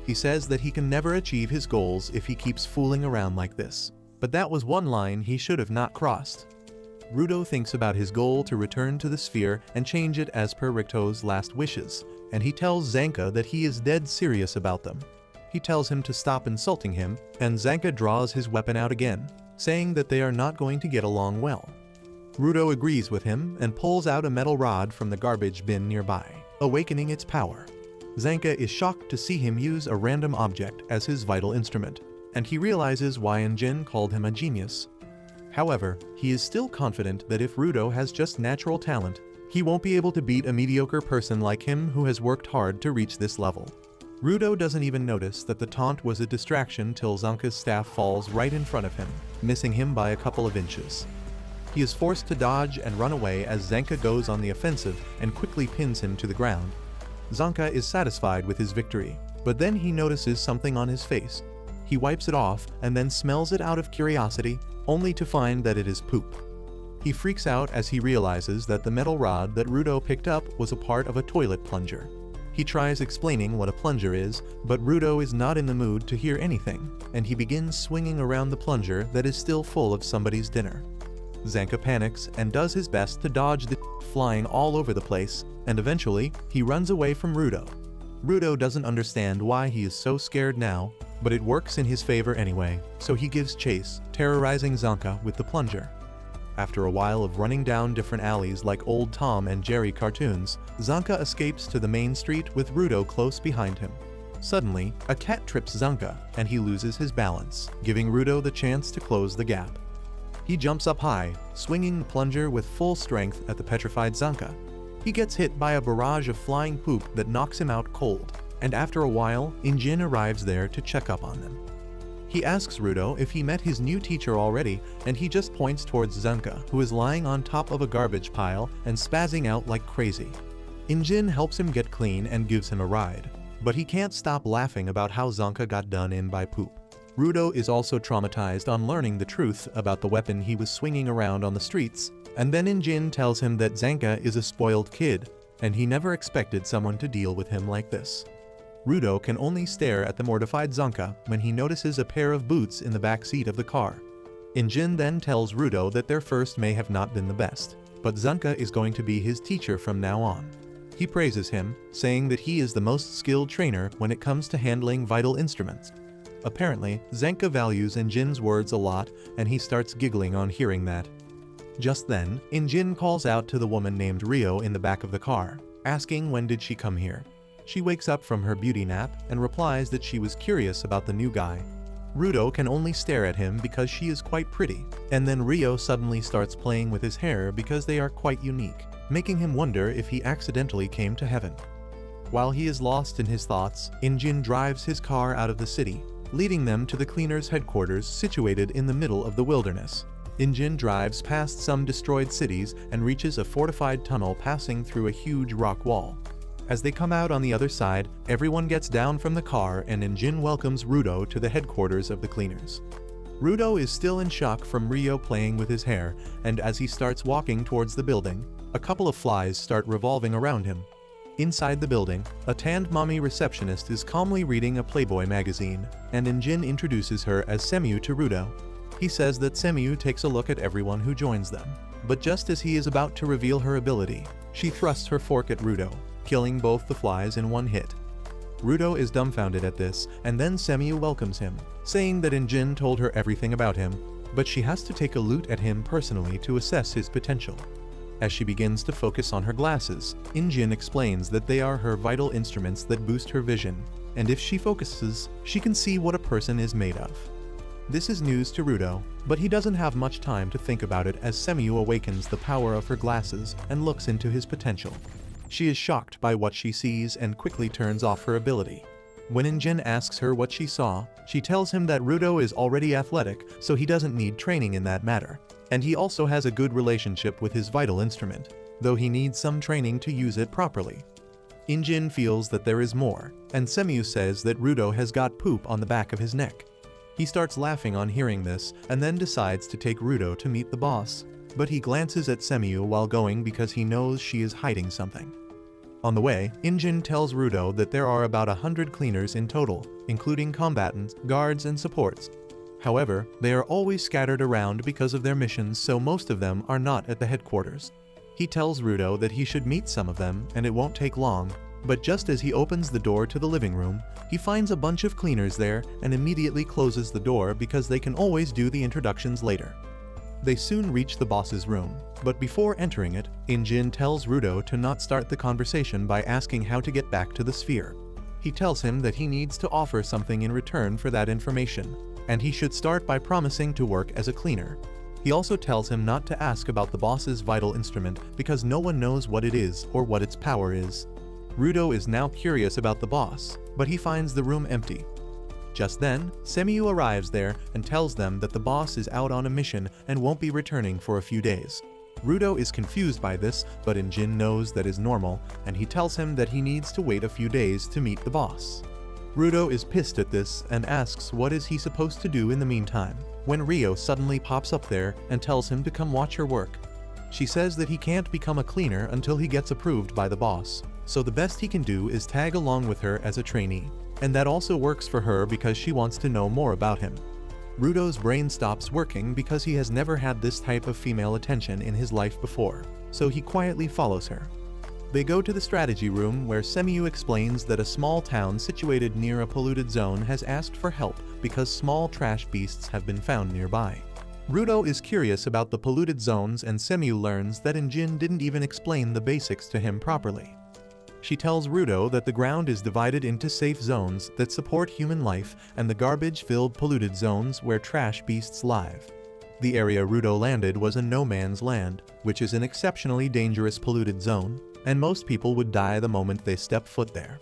He says that he can never achieve his goals if he keeps fooling around like this, but that was one line he should have not crossed. Rudo thinks about his goal to return to the sphere and change it as per Ricto's last wishes, and he tells Zanka that he is dead serious about them. He tells him to stop insulting him, and Zanka draws his weapon out again, saying that they are not going to get along well. Rudo agrees with him and pulls out a metal rod from the garbage bin nearby, awakening its power. Zanka is shocked to see him use a random object as his vital instrument, and he realizes why Injin called him a genius. However, he is still confident that if Rudo has just natural talent, he won't be able to beat a mediocre person like him who has worked hard to reach this level. Rudo doesn't even notice that the taunt was a distraction till Zanka's staff falls right in front of him, missing him by a couple of inches. He is forced to dodge and run away as Zanka goes on the offensive and quickly pins him to the ground. Zanka is satisfied with his victory, but then he notices something on his face. He wipes it off and then smells it out of curiosity, only to find that it is poop. He freaks out as he realizes that the metal rod that Rudo picked up was a part of a toilet plunger. He tries explaining what a plunger is, but Rudo is not in the mood to hear anything, and he begins swinging around the plunger that is still full of somebody's dinner. Zanka panics and does his best to dodge the flying all over the place, and eventually, he runs away from Rudo. Rudo doesn't understand why he is so scared now, but it works in his favor anyway, so he gives chase, terrorizing Zanka with the plunger. After a while of running down different alleys like old Tom and Jerry cartoons, Zanka escapes to the main street with Rudo close behind him. Suddenly, a cat trips Zanka, and he loses his balance, giving Rudo the chance to close the gap. He jumps up high, swinging the plunger with full strength at the petrified Zanka. He gets hit by a barrage of flying poop that knocks him out cold, and after a while, Injin arrives there to check up on them. He asks Rudo if he met his new teacher already, and he just points towards Zanka, who is lying on top of a garbage pile and spazzing out like crazy. Injin helps him get clean and gives him a ride, but he can't stop laughing about how Zanka got done in by poop. Rudo is also traumatized on learning the truth about the weapon he was swinging around on the streets, and then Injin tells him that Zanka is a spoiled kid, and he never expected someone to deal with him like this. Rudo can only stare at the mortified Zanka when he notices a pair of boots in the back seat of the car. Injin then tells Rudo that their first may have not been the best, but Zanka is going to be his teacher from now on. He praises him, saying that he is the most skilled trainer when it comes to handling vital instruments. Apparently, Zanka values Injin's words a lot, and he starts giggling on hearing that. Just then, Injin calls out to the woman named Rio in the back of the car, asking when did she come here. She wakes up from her beauty nap and replies that she was curious about the new guy. Rudo can only stare at him because she is quite pretty, and then Rio suddenly starts playing with his hair because they are quite unique, making him wonder if he accidentally came to heaven. While he is lost in his thoughts, Injin drives his car out of the city, leading them to the cleaners' headquarters situated in the middle of the wilderness. Injin drives past some destroyed cities and reaches a fortified tunnel passing through a huge rock wall. As they come out on the other side, everyone gets down from the car and Injin welcomes Rudo to the headquarters of the cleaners. Rudo is still in shock from Rio playing with his hair, and as he starts walking towards the building, a couple of flies start revolving around him. Inside the building, a tanned mommy receptionist is calmly reading a Playboy magazine, and Injin introduces her as Semu to Rudo. He says that Semu takes a look at everyone who joins them, but just as he is about to reveal her ability, she thrusts her fork at Rudo, killing both the flies in one hit. Rudo is dumbfounded at this, and then Semu welcomes him, saying that Injin told her everything about him, but she has to take a look at him personally to assess his potential. As she begins to focus on her glasses, Injin explains that they are her vital instruments that boost her vision, and if she focuses, she can see what a person is made of. This is news to Rudo, but he doesn't have much time to think about it as Semiyu awakens the power of her glasses and looks into his potential. She is shocked by what she sees and quickly turns off her ability. When Injin asks her what she saw, she tells him that Rudo is already athletic, so he doesn't need training in that matter. And he also has a good relationship with his vital instrument, though he needs some training to use it properly. Injin feels that there is more, and Semiyu says that Rudo has got poop on the back of his neck. He starts laughing on hearing this and then decides to take Rudo to meet the boss, but he glances at Semiyu while going because he knows she is hiding something. On the way, Injin tells Rudo that there are about 100 cleaners in total, including combatants, guards, and supports. However, they are always scattered around because of their missions, so most of them are not at the headquarters. He tells Rudo that he should meet some of them and it won't take long, but just as he opens the door to the living room, he finds a bunch of cleaners there and immediately closes the door because they can always do the introductions later. They soon reach the boss's room, but before entering it, Injin tells Rudo to not start the conversation by asking how to get back to the sphere. He tells him that he needs to offer something in return for that information, and he should start by promising to work as a cleaner. He also tells him not to ask about the boss's vital instrument because no one knows what it is or what its power is. Rudo is now curious about the boss, but he finds the room empty. Just then, Semiyu arrives there and tells them that the boss is out on a mission and won't be returning for a few days. Rudo is confused by this, but Injin knows that is normal, and he tells him that he needs to wait a few days to meet the boss. Rudo is pissed at this and asks what is he supposed to do in the meantime, when Rio suddenly pops up there and tells him to come watch her work. She says that he can't become a cleaner until he gets approved by the boss, so the best he can do is tag along with her as a trainee, and that also works for her because she wants to know more about him. Rudo's brain stops working because he has never had this type of female attention in his life before, so he quietly follows her. They go to the strategy room where Semiyu explains that a small town situated near a polluted zone has asked for help because small trash beasts have been found nearby. Rudo is curious about the polluted zones and Semiyu learns that Injin didn't even explain the basics to him properly. She tells Rudo that the ground is divided into safe zones that support human life and the garbage-filled polluted zones where trash beasts live. The area Rudo landed was a no-man's land, which is an exceptionally dangerous polluted zone, and most people would die the moment they step foot there.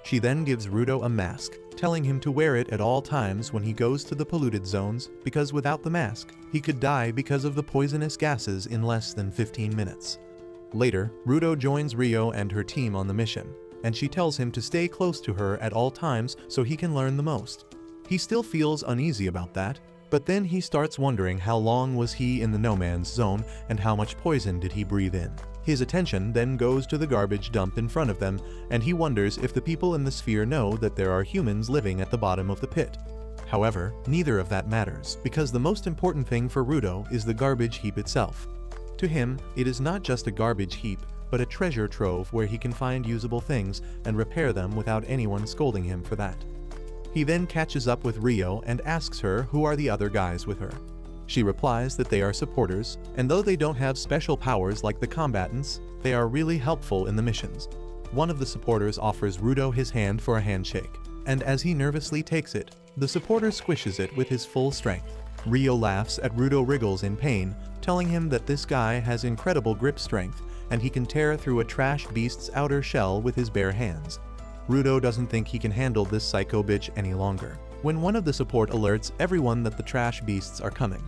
She then gives Rudo a mask, telling him to wear it at all times when he goes to the polluted zones because without the mask, he could die because of the poisonous gases in less than 15 minutes. Later, Rudo joins Rio and her team on the mission, and she tells him to stay close to her at all times so he can learn the most. He still feels uneasy about that, but then he starts wondering how long was he in the no-man's zone and how much poison did he breathe in. His attention then goes to the garbage dump in front of them, and he wonders if the people in the sphere know that there are humans living at the bottom of the pit. However, neither of that matters, because the most important thing for Rudo is the garbage heap itself. To him, it is not just a garbage heap, but a treasure trove where he can find usable things and repair them without anyone scolding him for that. He then catches up with Rio and asks her who are the other guys with her. She replies that they are supporters, and though they don't have special powers like the combatants, they are really helpful in the missions. One of the supporters offers Rudo his hand for a handshake, and as he nervously takes it, the supporter squishes it with his full strength. Rio laughs at Rudo wriggles in pain, telling him that this guy has incredible grip strength and he can tear through a trash beast's outer shell with his bare hands. Rudo doesn't think he can handle this psycho bitch any longer, when one of the support alerts everyone that the trash beasts are coming.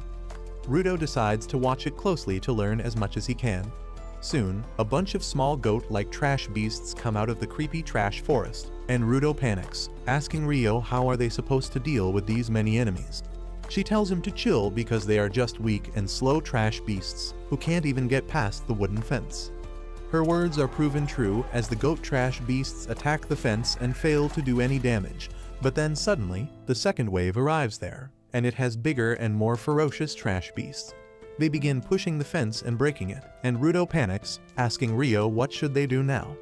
Rudo decides to watch it closely to learn as much as he can. Soon, a bunch of small goat-like trash beasts come out of the creepy trash forest, and Rudo panics, asking Rio how are they supposed to deal with these many enemies. She tells him to chill because they are just weak and slow trash beasts who can't even get past the wooden fence. Her words are proven true as the goat trash beasts attack the fence and fail to do any damage, but then suddenly, the second wave arrives there, and it has bigger and more ferocious trash beasts. They begin pushing the fence and breaking it, and Rudo panics, asking Rio what should they do now.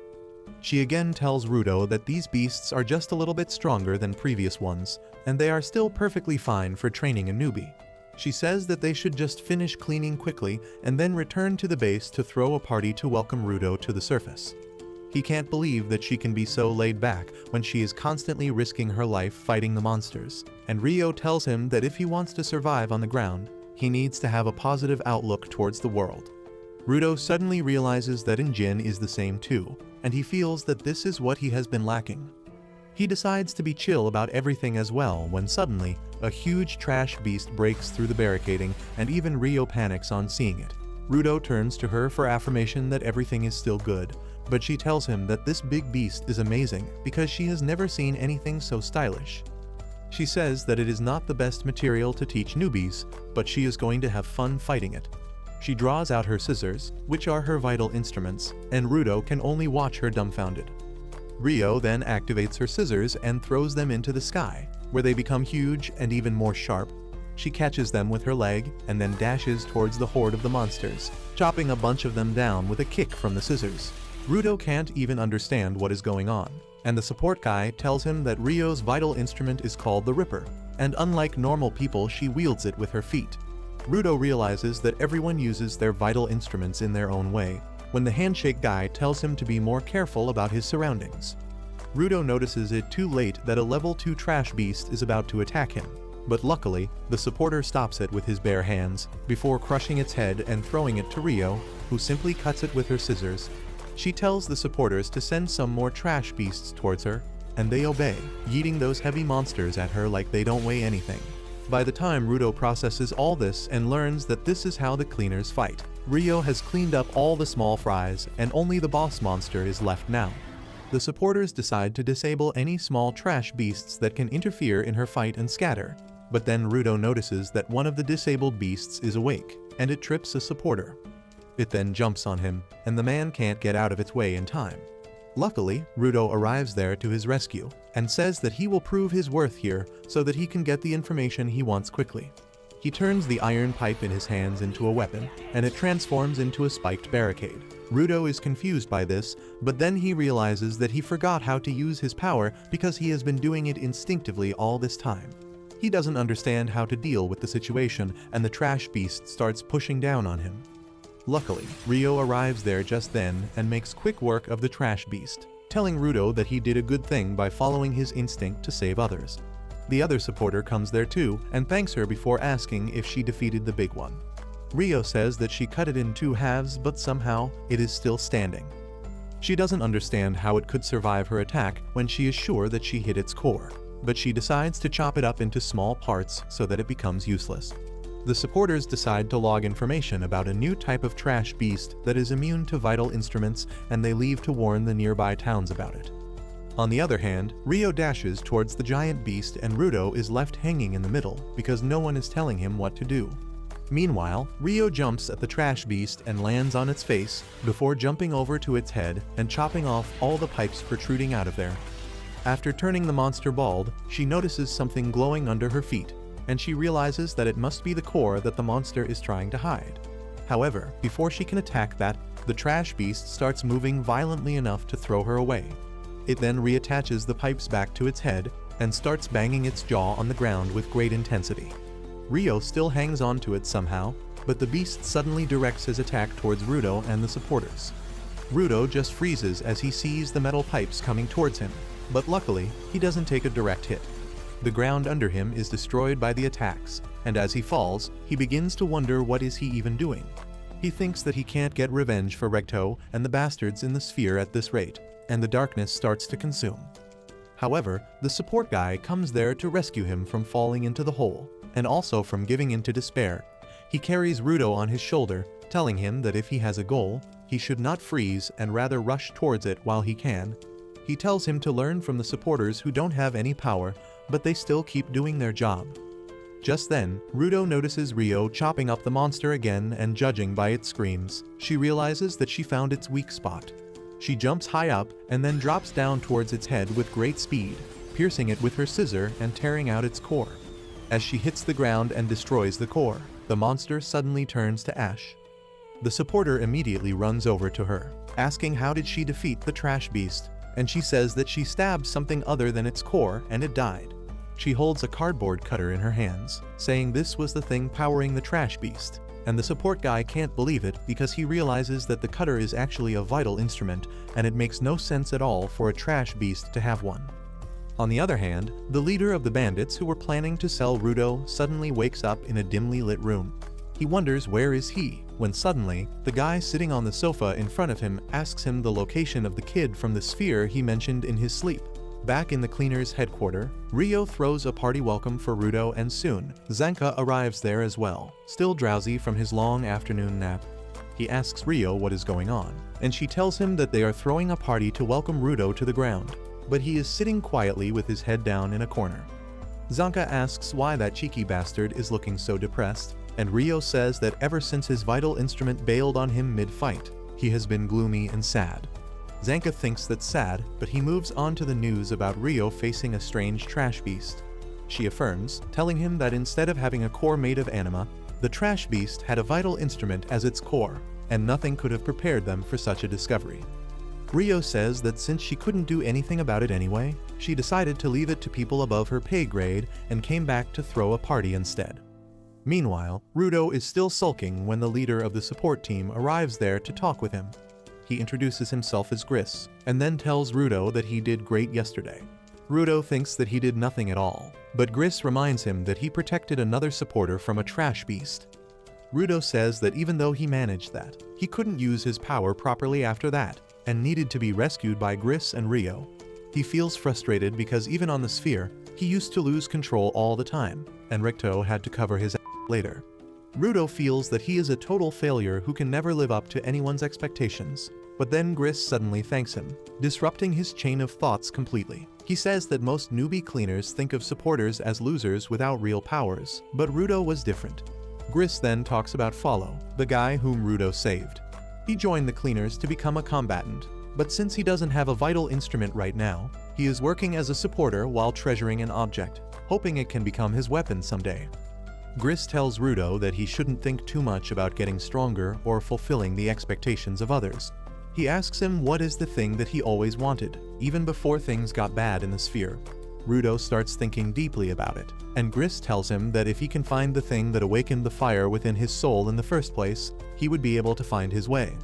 She again tells Rudo that these beasts are just a little bit stronger than previous ones, and they are still perfectly fine for training a newbie. She says that they should just finish cleaning quickly and then return to the base to throw a party to welcome Rudo to the surface. He can't believe that she can be so laid back when she is constantly risking her life fighting the monsters, and Rio tells him that if he wants to survive on the ground, he needs to have a positive outlook towards the world. Rudo suddenly realizes that Jin is the same too, and he feels that this is what he has been lacking. He decides to be chill about everything as well when suddenly, a huge trash beast breaks through the barricading and even Rio panics on seeing it. Rudo turns to her for affirmation that everything is still good, but she tells him that this big beast is amazing because she has never seen anything so stylish. She says that it is not the best material to teach newbies, but she is going to have fun fighting it. She draws out her scissors, which are her vital instruments, and Rudo can only watch her dumbfounded. Rio then activates her scissors and throws them into the sky, where they become huge and even more sharp. She catches them with her leg and then dashes towards the horde of the monsters, chopping a bunch of them down with a kick from the scissors. Rudo can't even understand what is going on, and the support guy tells him that Rio's vital instrument is called the Ripper, and unlike normal people, she wields it with her feet. Rudo realizes that everyone uses their vital instruments in their own way, when the handshake guy tells him to be more careful about his surroundings. Rudo notices it too late that a level 2 trash beast is about to attack him, but luckily, the supporter stops it with his bare hands, before crushing its head and throwing it to Rio, who simply cuts it with her scissors. She tells the supporters to send some more trash beasts towards her, and they obey, yeeting those heavy monsters at her like they don't weigh anything. By the time Rudo processes all this and learns that this is how the cleaners fight, Rio has cleaned up all the small fries and only the boss monster is left now. The supporters decide to disable any small trash beasts that can interfere in her fight and scatter, but then Rudo notices that one of the disabled beasts is awake, and it trips a supporter. It then jumps on him, and the man can't get out of its way in time. Luckily, Rudo arrives there to his rescue, and says that he will prove his worth here so that he can get the information he wants quickly. He turns the iron pipe in his hands into a weapon, and it transforms into a spiked barricade. Rudo is confused by this, but then he realizes that he forgot how to use his power because he has been doing it instinctively all this time. He doesn't understand how to deal with the situation, and the trash beast starts pushing down on him. Luckily, Rio arrives there just then and makes quick work of the trash beast, telling Rudo that he did a good thing by following his instinct to save others. The other supporter comes there too and thanks her before asking if she defeated the big one. Rio says that she cut it in 2 halves, but somehow it is still standing. She doesn't understand how it could survive her attack when she is sure that she hit its core, but she decides to chop it up into small parts so that it becomes useless. The supporters decide to log information about a new type of trash beast that is immune to vital instruments, and they leave to warn the nearby towns about it. On the other hand, Rio dashes towards the giant beast and Rudo is left hanging in the middle because no one is telling him what to do. Meanwhile, Rio jumps at the trash beast and lands on its face before jumping over to its head and chopping off all the pipes protruding out of there. After turning the monster bald, she notices something glowing under her feet, and she realizes that it must be the core that the monster is trying to hide. However, before she can attack that, the trash beast starts moving violently enough to throw her away. It then reattaches the pipes back to its head and starts banging its jaw on the ground with great intensity. Rio still hangs on to it somehow, but the beast suddenly directs his attack towards Rudo and the supporters. Rudo just freezes as he sees the metal pipes coming towards him, but luckily, he doesn't take a direct hit. The ground under him is destroyed by the attacks, and as he falls, he begins to wonder what is he even doing. He thinks that he can't get revenge for Recto and the bastards in the sphere at this rate, and the darkness starts to consume. However, the support guy comes there to rescue him from falling into the hole, and also from giving in to despair. He carries Rudo on his shoulder, telling him that if he has a goal, he should not freeze and rather rush towards it while he can. He tells him to learn from the supporters who don't have any power, but they still keep doing their job. Just then, Rudo notices Rio chopping up the monster again, and judging by its screams, she realizes that she found its weak spot. She jumps high up and then drops down towards its head with great speed, piercing it with her scissor and tearing out its core. As she hits the ground and destroys the core, the monster suddenly turns to ash. The supporter immediately runs over to her, asking how did she defeat the trash beast, and she says that she stabbed something other than its core and it died. She holds a cardboard cutter in her hands, saying this was the thing powering the trash beast. and the support guy can't believe it because he realizes that the cutter is actually a vital instrument and it makes no sense at all for a trash beast to have one. On the other hand, the leader of the bandits who were planning to sell Rudo suddenly wakes up in a dimly lit room. He wonders where is he, when suddenly, the guy sitting on the sofa in front of him asks him the location of the kid from the sphere he mentioned in his sleep. Back in the cleaner's headquarters, Rio throws a party welcome for Rudo and soon, Zanka arrives there as well, still drowsy from his long afternoon nap. He asks Rio what is going on, and she tells him that they are throwing a party to welcome Rudo to the ground, but he is sitting quietly with his head down in a corner. Zanka asks why that cheeky bastard is looking so depressed, and Rio says that ever since his vital instrument bailed on him mid-fight, he has been gloomy and sad. Zanka thinks that's sad, but he moves on to the news about Rio facing a strange trash beast. She affirms, telling him that instead of having a core made of anima, the trash beast had a vital instrument as its core, and nothing could have prepared them for such a discovery. Rio says that since she couldn't do anything about it anyway, she decided to leave it to people above her pay grade and came back to throw a party instead. Meanwhile, Rudo is still sulking when the leader of the support team arrives there to talk with him. He introduces himself as Gris, and then tells Rudo that he did great yesterday. Rudo thinks that he did nothing at all, but Gris reminds him that he protected another supporter from a trash beast. Rudo says that even though he managed that, he couldn't use his power properly after that, and needed to be rescued by Gris and Rio. He feels frustrated because even on the sphere, he used to lose control all the time, and Ricto had to cover his ass later. Rudo feels that he is a total failure who can never live up to anyone's expectations, but then Gris suddenly thanks him, disrupting his chain of thoughts completely. He says that most newbie cleaners think of supporters as losers without real powers, but Rudo was different. Gris then talks about Follow, the guy whom Rudo saved. He joined the cleaners to become a combatant, but since he doesn't have a vital instrument right now, he is working as a supporter while treasuring an object, hoping it can become his weapon someday. Gris tells Rudo that he shouldn't think too much about getting stronger or fulfilling the expectations of others. He asks him what is the thing that he always wanted, even before things got bad in the sphere. Rudo starts thinking deeply about it, and Gris tells him that if he can find the thing that awakened the fire within his soul in the first place, he would be able to find his way.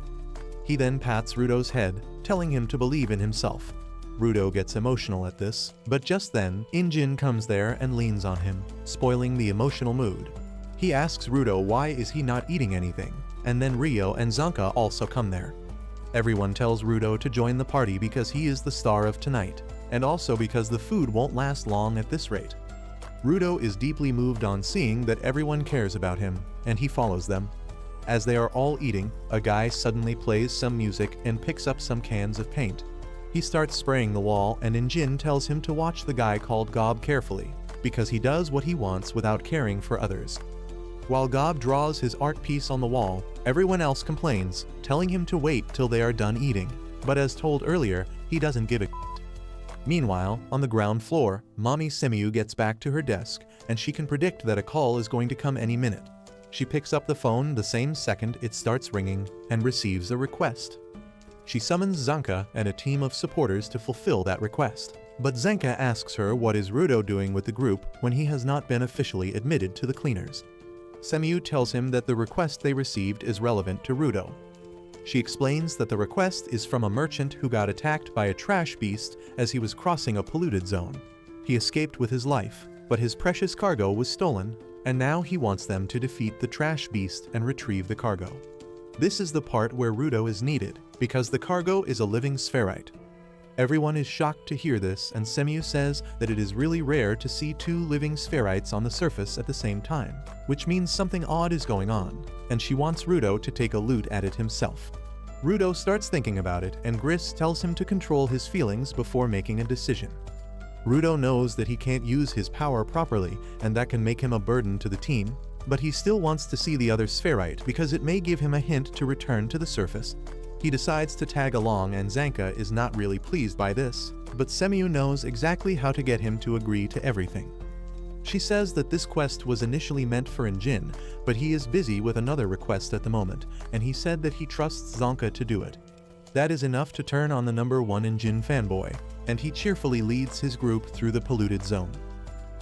He then pats Rudo's head, telling him to believe in himself. Rudo gets emotional at this, but just then, Injin comes there and leans on him, spoiling the emotional mood. He asks Rudo why is he not eating anything, and then Rio and Zanka also come there. Everyone tells Rudo to join the party because he is the star of tonight, and also because the food won't last long at this rate. Rudo is deeply moved on seeing that everyone cares about him, and he follows them. As they are all eating, a guy suddenly plays some music and picks up some cans of paint. He starts spraying the wall, and Injin tells him to watch the guy called Gob carefully, because he does what he wants without caring for others. While Gob draws his art piece on the wall, everyone else complains, telling him to wait till they are done eating, but as told earlier, he doesn't give a shit. Meanwhile, on the ground floor, Mommy Semiu gets back to her desk, and she can predict that a call is going to come any minute. She picks up the phone the same second it starts ringing, and receives a request. She summons Zanka and a team of supporters to fulfill that request. But Zanka asks her what is Rudo doing with the group when he has not been officially admitted to the cleaners. Semiu tells him that the request they received is relevant to Rudo. She explains that the request is from a merchant who got attacked by a trash beast as he was crossing a polluted zone. He escaped with his life, but his precious cargo was stolen, and now he wants them to defeat the trash beast and retrieve the cargo. This is the part where Rudo is needed, because the cargo is a living spherite. Everyone is shocked to hear this, and Semiu says that it is really rare to see two living spherites on the surface at the same time, which means something odd is going on, and she wants Rudo to take a loot at it himself. Rudo starts thinking about it, and Gris tells him to control his feelings before making a decision. Rudo knows that he can't use his power properly, and that can make him a burden to the team, but he still wants to see the other spherite because it may give him a hint to return to the surface. He decides to tag along, and Zanka is not really pleased by this, but Semiu knows exactly how to get him to agree to everything. She says that this quest was initially meant for Injin, but he is busy with another request at the moment, and he said that he trusts Zanka to do it. That is enough to turn on the #1 Injin fanboy, and he cheerfully leads his group through the polluted zone.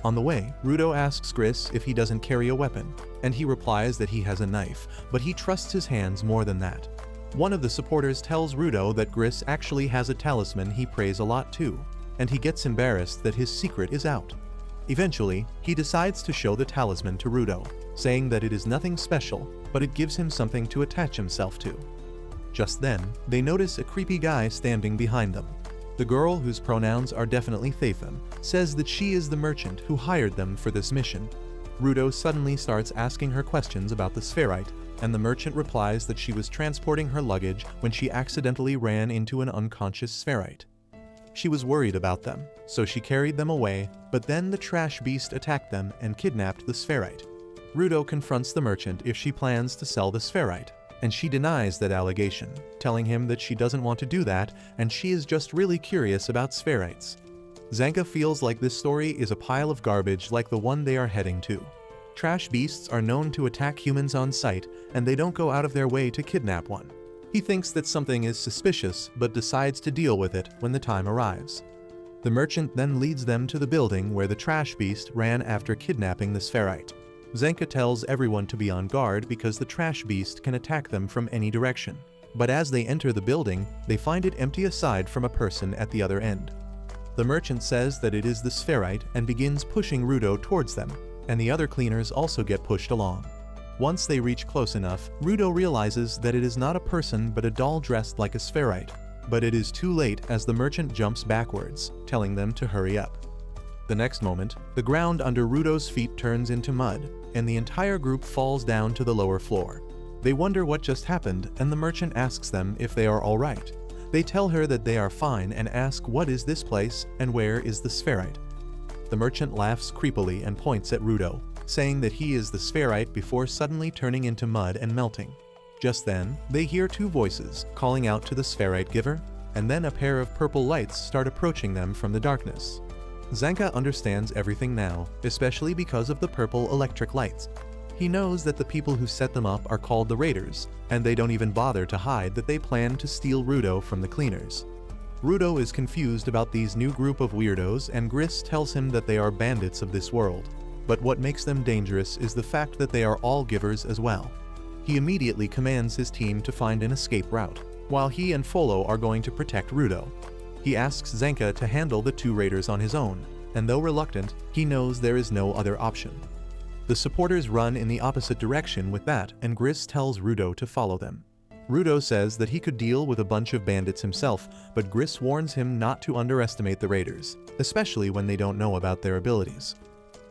On the way, Rudo asks Gris if he doesn't carry a weapon, and he replies that he has a knife, but he trusts his hands more than that. One of the supporters tells Rudo that Gris actually has a talisman he prays a lot to, and he gets embarrassed that his secret is out. Eventually, he decides to show the talisman to Rudo, saying that it is nothing special, but it gives him something to attach himself to. Just then, they notice a creepy guy standing behind them. The girl, whose pronouns are definitely Thatham, says that she is the merchant who hired them for this mission. Rudo suddenly starts asking her questions about the spherite, and the merchant replies that she was transporting her luggage when she accidentally ran into an unconscious spherite. She was worried about them, so she carried them away, but then the trash beast attacked them and kidnapped the spherite. Rudo confronts the merchant if she plans to sell the spherite, and she denies that allegation, telling him that she doesn't want to do that and she is just really curious about spherites. Zanka feels like this story is a pile of garbage like the one they are heading to. Trash beasts are known to attack humans on sight, and they don't go out of their way to kidnap one. He thinks that something is suspicious, but decides to deal with it when the time arrives. The merchant then leads them to the building where the trash beast ran after kidnapping the spherite. Zanka tells everyone to be on guard because the trash beast can attack them from any direction. But as they enter the building, they find it empty aside from a person at the other end. The merchant says that it is the spherite and begins pushing Rudo towards them, and the other cleaners also get pushed along. Once they reach close enough, Rudo realizes that it is not a person but a doll dressed like a spherite. But it is too late as the merchant jumps backwards, telling them to hurry up. The next moment, the ground under Rudo's feet turns into mud, and the entire group falls down to the lower floor. They wonder what just happened, and the merchant asks them if they are all right. They tell her that they are fine and ask what is this place and where is the spherite. The merchant laughs creepily and points at Rudo, saying that he is the spherite before suddenly turning into mud and melting. Just then, they hear two voices calling out to the spherite giver, and then a pair of purple lights start approaching them from the darkness. Zanka understands everything now, especially because of the purple electric lights. He knows that the people who set them up are called the Raiders, and they don't even bother to hide that they plan to steal Rudo from the cleaners. Rudo is confused about these new group of weirdos, and Gris tells him that they are bandits of this world. But what makes them dangerous is the fact that they are all givers as well. He immediately commands his team to find an escape route, while he and Folo are going to protect Rudo. He asks Zanka to handle the two raiders on his own, and though reluctant, he knows there is no other option. The supporters run in the opposite direction with that, and Gris tells Rudo to follow them. Rudo says that he could deal with a bunch of bandits himself, but Gris warns him not to underestimate the raiders, especially when they don't know about their abilities.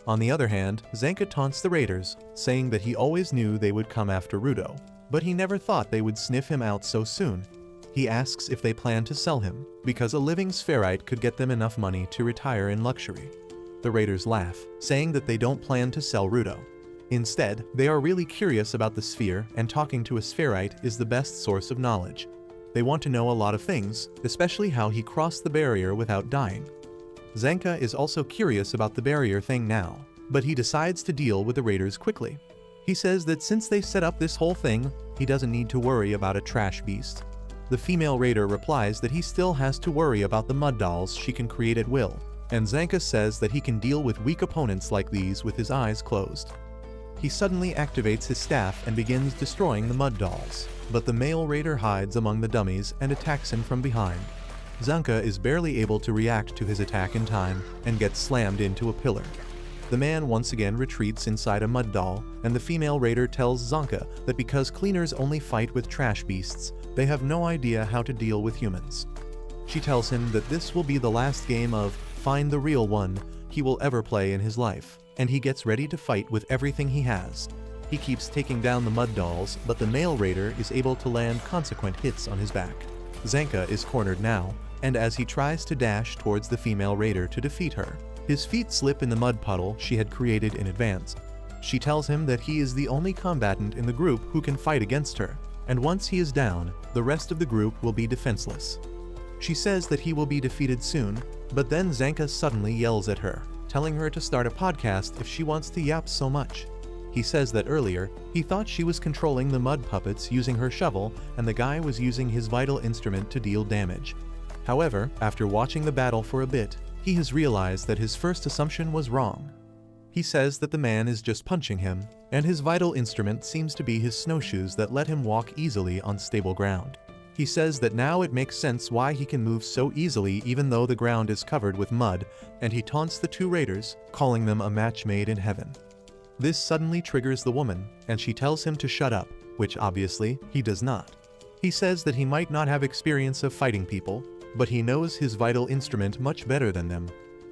On the other hand, Zanka taunts the raiders, saying that he always knew they would come after Rudo, but he never thought they would sniff him out so soon. He asks if they plan to sell him, because a living spherite could get them enough money to retire in luxury. The raiders laugh, saying that they don't plan to sell Rudo. Instead, they are really curious about the sphere, and talking to a spherite is the best source of knowledge. They want to know a lot of things, especially how he crossed the barrier without dying. Zanka is also curious about the barrier thing now, but he decides to deal with the raiders quickly. He says that since they set up this whole thing, he doesn't need to worry about a trash beast. The female raider replies that he still has to worry about the mud dolls she can create at will, and Zanka says that he can deal with weak opponents like these with his eyes closed. He suddenly activates his staff and begins destroying the mud dolls, but the male raider hides among the dummies and attacks him from behind. Zanka is barely able to react to his attack in time and gets slammed into a pillar. The man once again retreats inside a mud doll, and the female raider tells Zanka that because cleaners only fight with trash beasts, they have no idea how to deal with humans. She tells him that this will be the last game of Find the Real One he will ever play in his life, and he gets ready to fight with everything he has. He keeps taking down the mud dolls, but the male raider is able to land consequent hits on his back. Zanka is cornered now, and as he tries to dash towards the female raider to defeat her, his feet slip in the mud puddle she had created in advance. She tells him that he is the only combatant in the group who can fight against her, and once he is down, the rest of the group will be defenseless. She says that he will be defeated soon, but then Zanka suddenly yells at her, telling her to start a podcast if she wants to yap so much. He says that earlier, he thought she was controlling the mud puppets using her shovel, and the guy was using his vital instrument to deal damage. However, after watching the battle for a bit, He has realized that his first assumption was wrong. He says that the man is just punching him, and his vital instrument seems to be his snowshoes that let him walk easily on stable ground. He says that now it makes sense why he can move so easily even though the ground is covered with mud, and he taunts the two raiders, calling them a match made in heaven. This suddenly triggers the woman, and she tells him to shut up, which obviously he does not. He says that he might not have experience of fighting people, but he knows his vital instrument much better than them.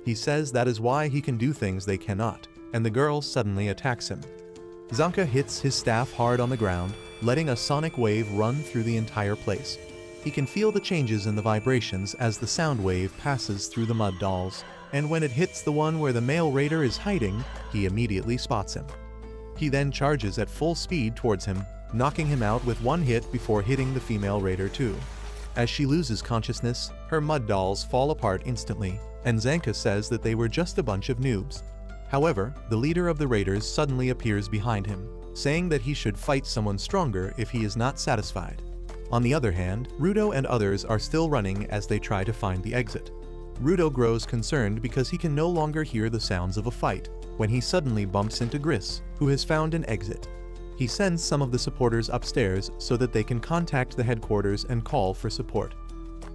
He says that is why he can do things they cannot, and the girl suddenly attacks him. Zanka hits his staff hard on the ground, letting a sonic wave run through the entire place. He can feel the changes in the vibrations as the sound wave passes through the mud dolls, and when it hits the one where the male raider is hiding, he immediately spots him. He then charges at full speed towards him, knocking him out with one hit before hitting the female raider too. As she loses consciousness, her mud dolls fall apart instantly, and Zanka says that they were just a bunch of noobs. However, the leader of the raiders suddenly appears behind him, saying that he should fight someone stronger if he is not satisfied. On the other hand, Rudo and others are still running as they try to find the exit. Rudo grows concerned because he can no longer hear the sounds of a fight, when he suddenly bumps into Gris, who has found an exit. He sends some of the supporters upstairs so that they can contact the headquarters and call for support.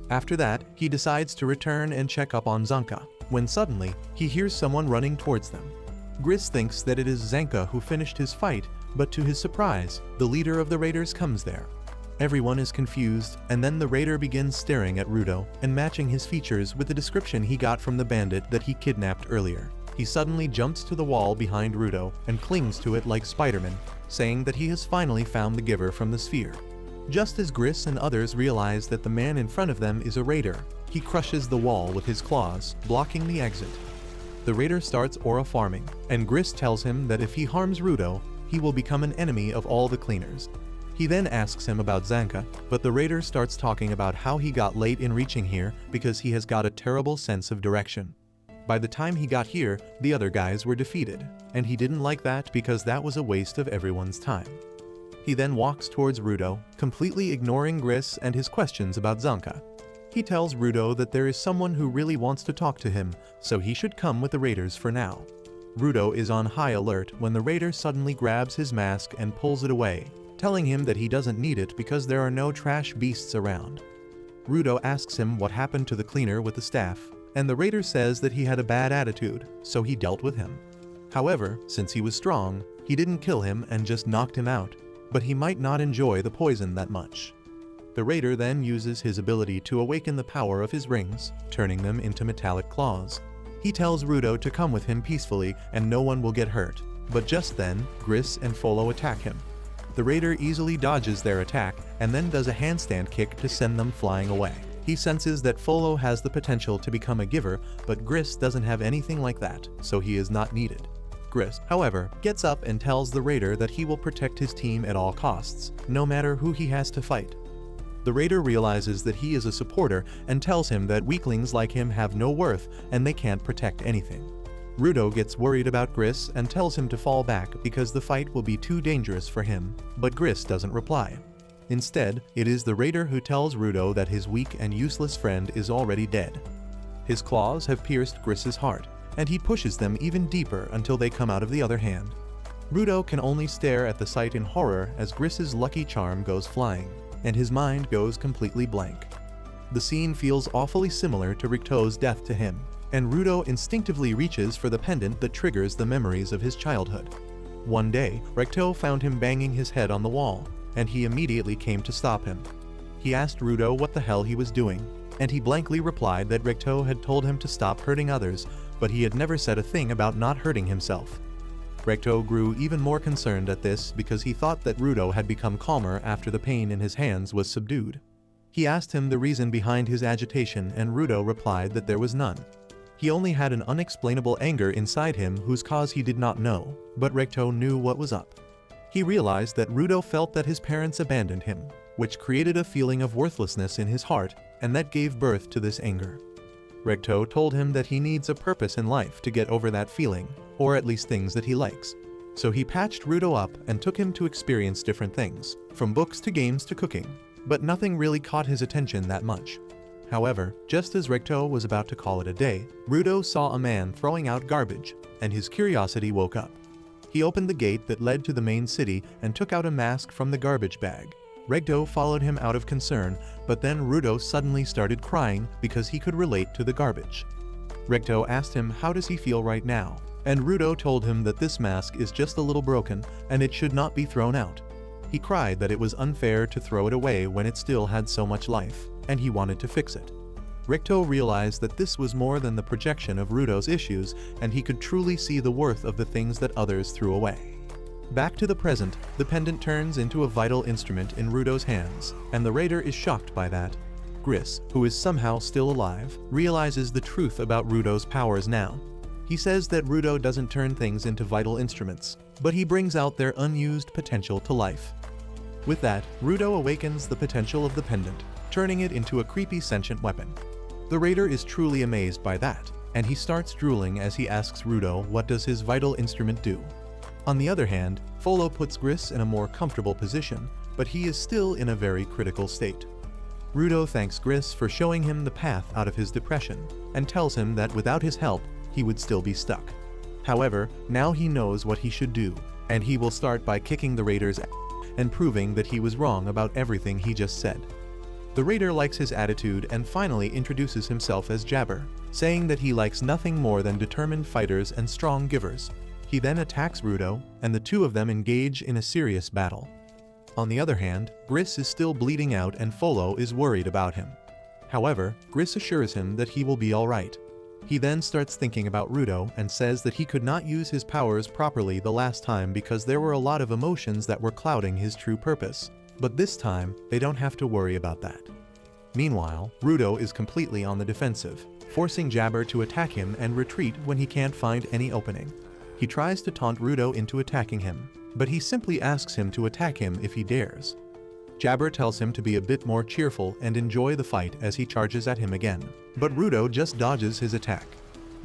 After that, he decides to return and check up on Zanka, when suddenly, he hears someone running towards them. Gris thinks that it is Zanka who finished his fight, but to his surprise, the leader of the raiders comes there. Everyone is confused, and then the raider begins staring at Rudo and matching his features with the description he got from the bandit that he kidnapped earlier. He suddenly jumps to the wall behind Rudo and clings to it like Spider-Man, saying that he has finally found the giver from the sphere. Just as Gris and others realize that the man in front of them is a raider, he crushes the wall with his claws, blocking the exit. The raider starts aura farming, and Gris tells him that if he harms Rudo, he will become an enemy of all the cleaners. He then asks him about Zanka, but the raider starts talking about how he got late in reaching here because he has got a terrible sense of direction. By the time he got here, the other guys were defeated, and he didn't like that because that was a waste of everyone's time. He then walks towards Rudo, completely ignoring Gris and his questions about Zanka. He tells Rudo that there is someone who really wants to talk to him, so he should come with the raiders for now. Rudo is on high alert when the raider suddenly grabs his mask and pulls it away, telling him that he doesn't need it because there are no trash beasts around. Rudo asks him what happened to the cleaner with the staff, and the raider says that he had a bad attitude, so he dealt with him. However, since he was strong, he didn't kill him and just knocked him out, but he might not enjoy the poison that much. The raider then uses his ability to awaken the power of his rings, turning them into metallic claws. He tells Rudo to come with him peacefully and no one will get hurt, but just then, Gris and Folo attack him. The raider easily dodges their attack and then does a handstand kick to send them flying away. He senses that Folo has the potential to become a giver, but Gris doesn't have anything like that, so he is not needed. Gris, however, gets up and tells the raider that he will protect his team at all costs, no matter who he has to fight. The raider realizes that he is a supporter and tells him that weaklings like him have no worth and they can't protect anything. Rudo gets worried about Gris and tells him to fall back because the fight will be too dangerous for him, but Gris doesn't reply. Instead, it is the raider who tells Rudo that his weak and useless friend is already dead. His claws have pierced Gris's heart, and he pushes them even deeper until they come out of the other hand. Rudo can only stare at the sight in horror as Gris's lucky charm goes flying, and his mind goes completely blank. The scene feels awfully similar to Ricto's death to him, and Rudo instinctively reaches for the pendant that triggers the memories of his childhood. One day, Ricto found him banging his head on the wall, and he immediately came to stop him. He asked Rudo what the hell he was doing, and he blankly replied that Ricto had told him to stop hurting others, but he had never said a thing about not hurting himself. Ricto grew even more concerned at this because he thought that Rudo had become calmer after the pain in his hands was subdued. He asked him the reason behind his agitation and Rudo replied that there was none. He only had an unexplainable anger inside him whose cause he did not know, but Ricto knew what was up. He realized that Rudo felt that his parents abandoned him, which created a feeling of worthlessness in his heart, and that gave birth to this anger. Ricto told him that he needs a purpose in life to get over that feeling, or at least things that he likes. So he patched Rudo up and took him to experience different things, from books to games to cooking, but nothing really caught his attention that much. However, just as Ricto was about to call it a day, Rudo saw a man throwing out garbage, and his curiosity woke up. He opened the gate that led to the main city and took out a mask from the garbage bag. Ricto followed him out of concern, but then Rudo suddenly started crying because he could relate to the garbage. Ricto asked him how does he feel right now, and Rudo told him that this mask is just a little broken and it should not be thrown out. He cried that it was unfair to throw it away when it still had so much life, and he wanted to fix it. Ricto realized that this was more than the projection of Rudo's issues, and he could truly see the worth of the things that others threw away. Back to the present, the pendant turns into a vital instrument in Rudo's hands, and the raider is shocked by that. Gris, who is somehow still alive, realizes the truth about Rudo's powers now. He says that Rudo doesn't turn things into vital instruments, but he brings out their unused potential to life. With that, Rudo awakens the potential of the pendant, turning it into a creepy sentient weapon. The raider is truly amazed by that, and he starts drooling as he asks Rudo what does his vital instrument do. On the other hand, Folo puts Gris in a more comfortable position, but he is still in a very critical state. Rudo thanks Gris for showing him the path out of his depression, and tells him that without his help, he would still be stuck. However, now he knows what he should do, and he will start by kicking the raider's ass and proving that he was wrong about everything he just said. The raider likes his attitude and finally introduces himself as Jabber, saying that he likes nothing more than determined fighters and strong givers. He then attacks Rudo, and the two of them engage in a serious battle. On the other hand, Gris is still bleeding out and Folo is worried about him. However, Gris assures him that he will be alright. He then starts thinking about Rudo and says that he could not use his powers properly the last time because there were a lot of emotions that were clouding his true purpose. But this time, they don't have to worry about that. Meanwhile, Rudo is completely on the defensive, forcing Jabber to attack him and retreat when he can't find any opening. He tries to taunt Rudo into attacking him, but he simply asks him to attack him if he dares. Jabber tells him to be a bit more cheerful and enjoy the fight as he charges at him again, but Rudo just dodges his attack.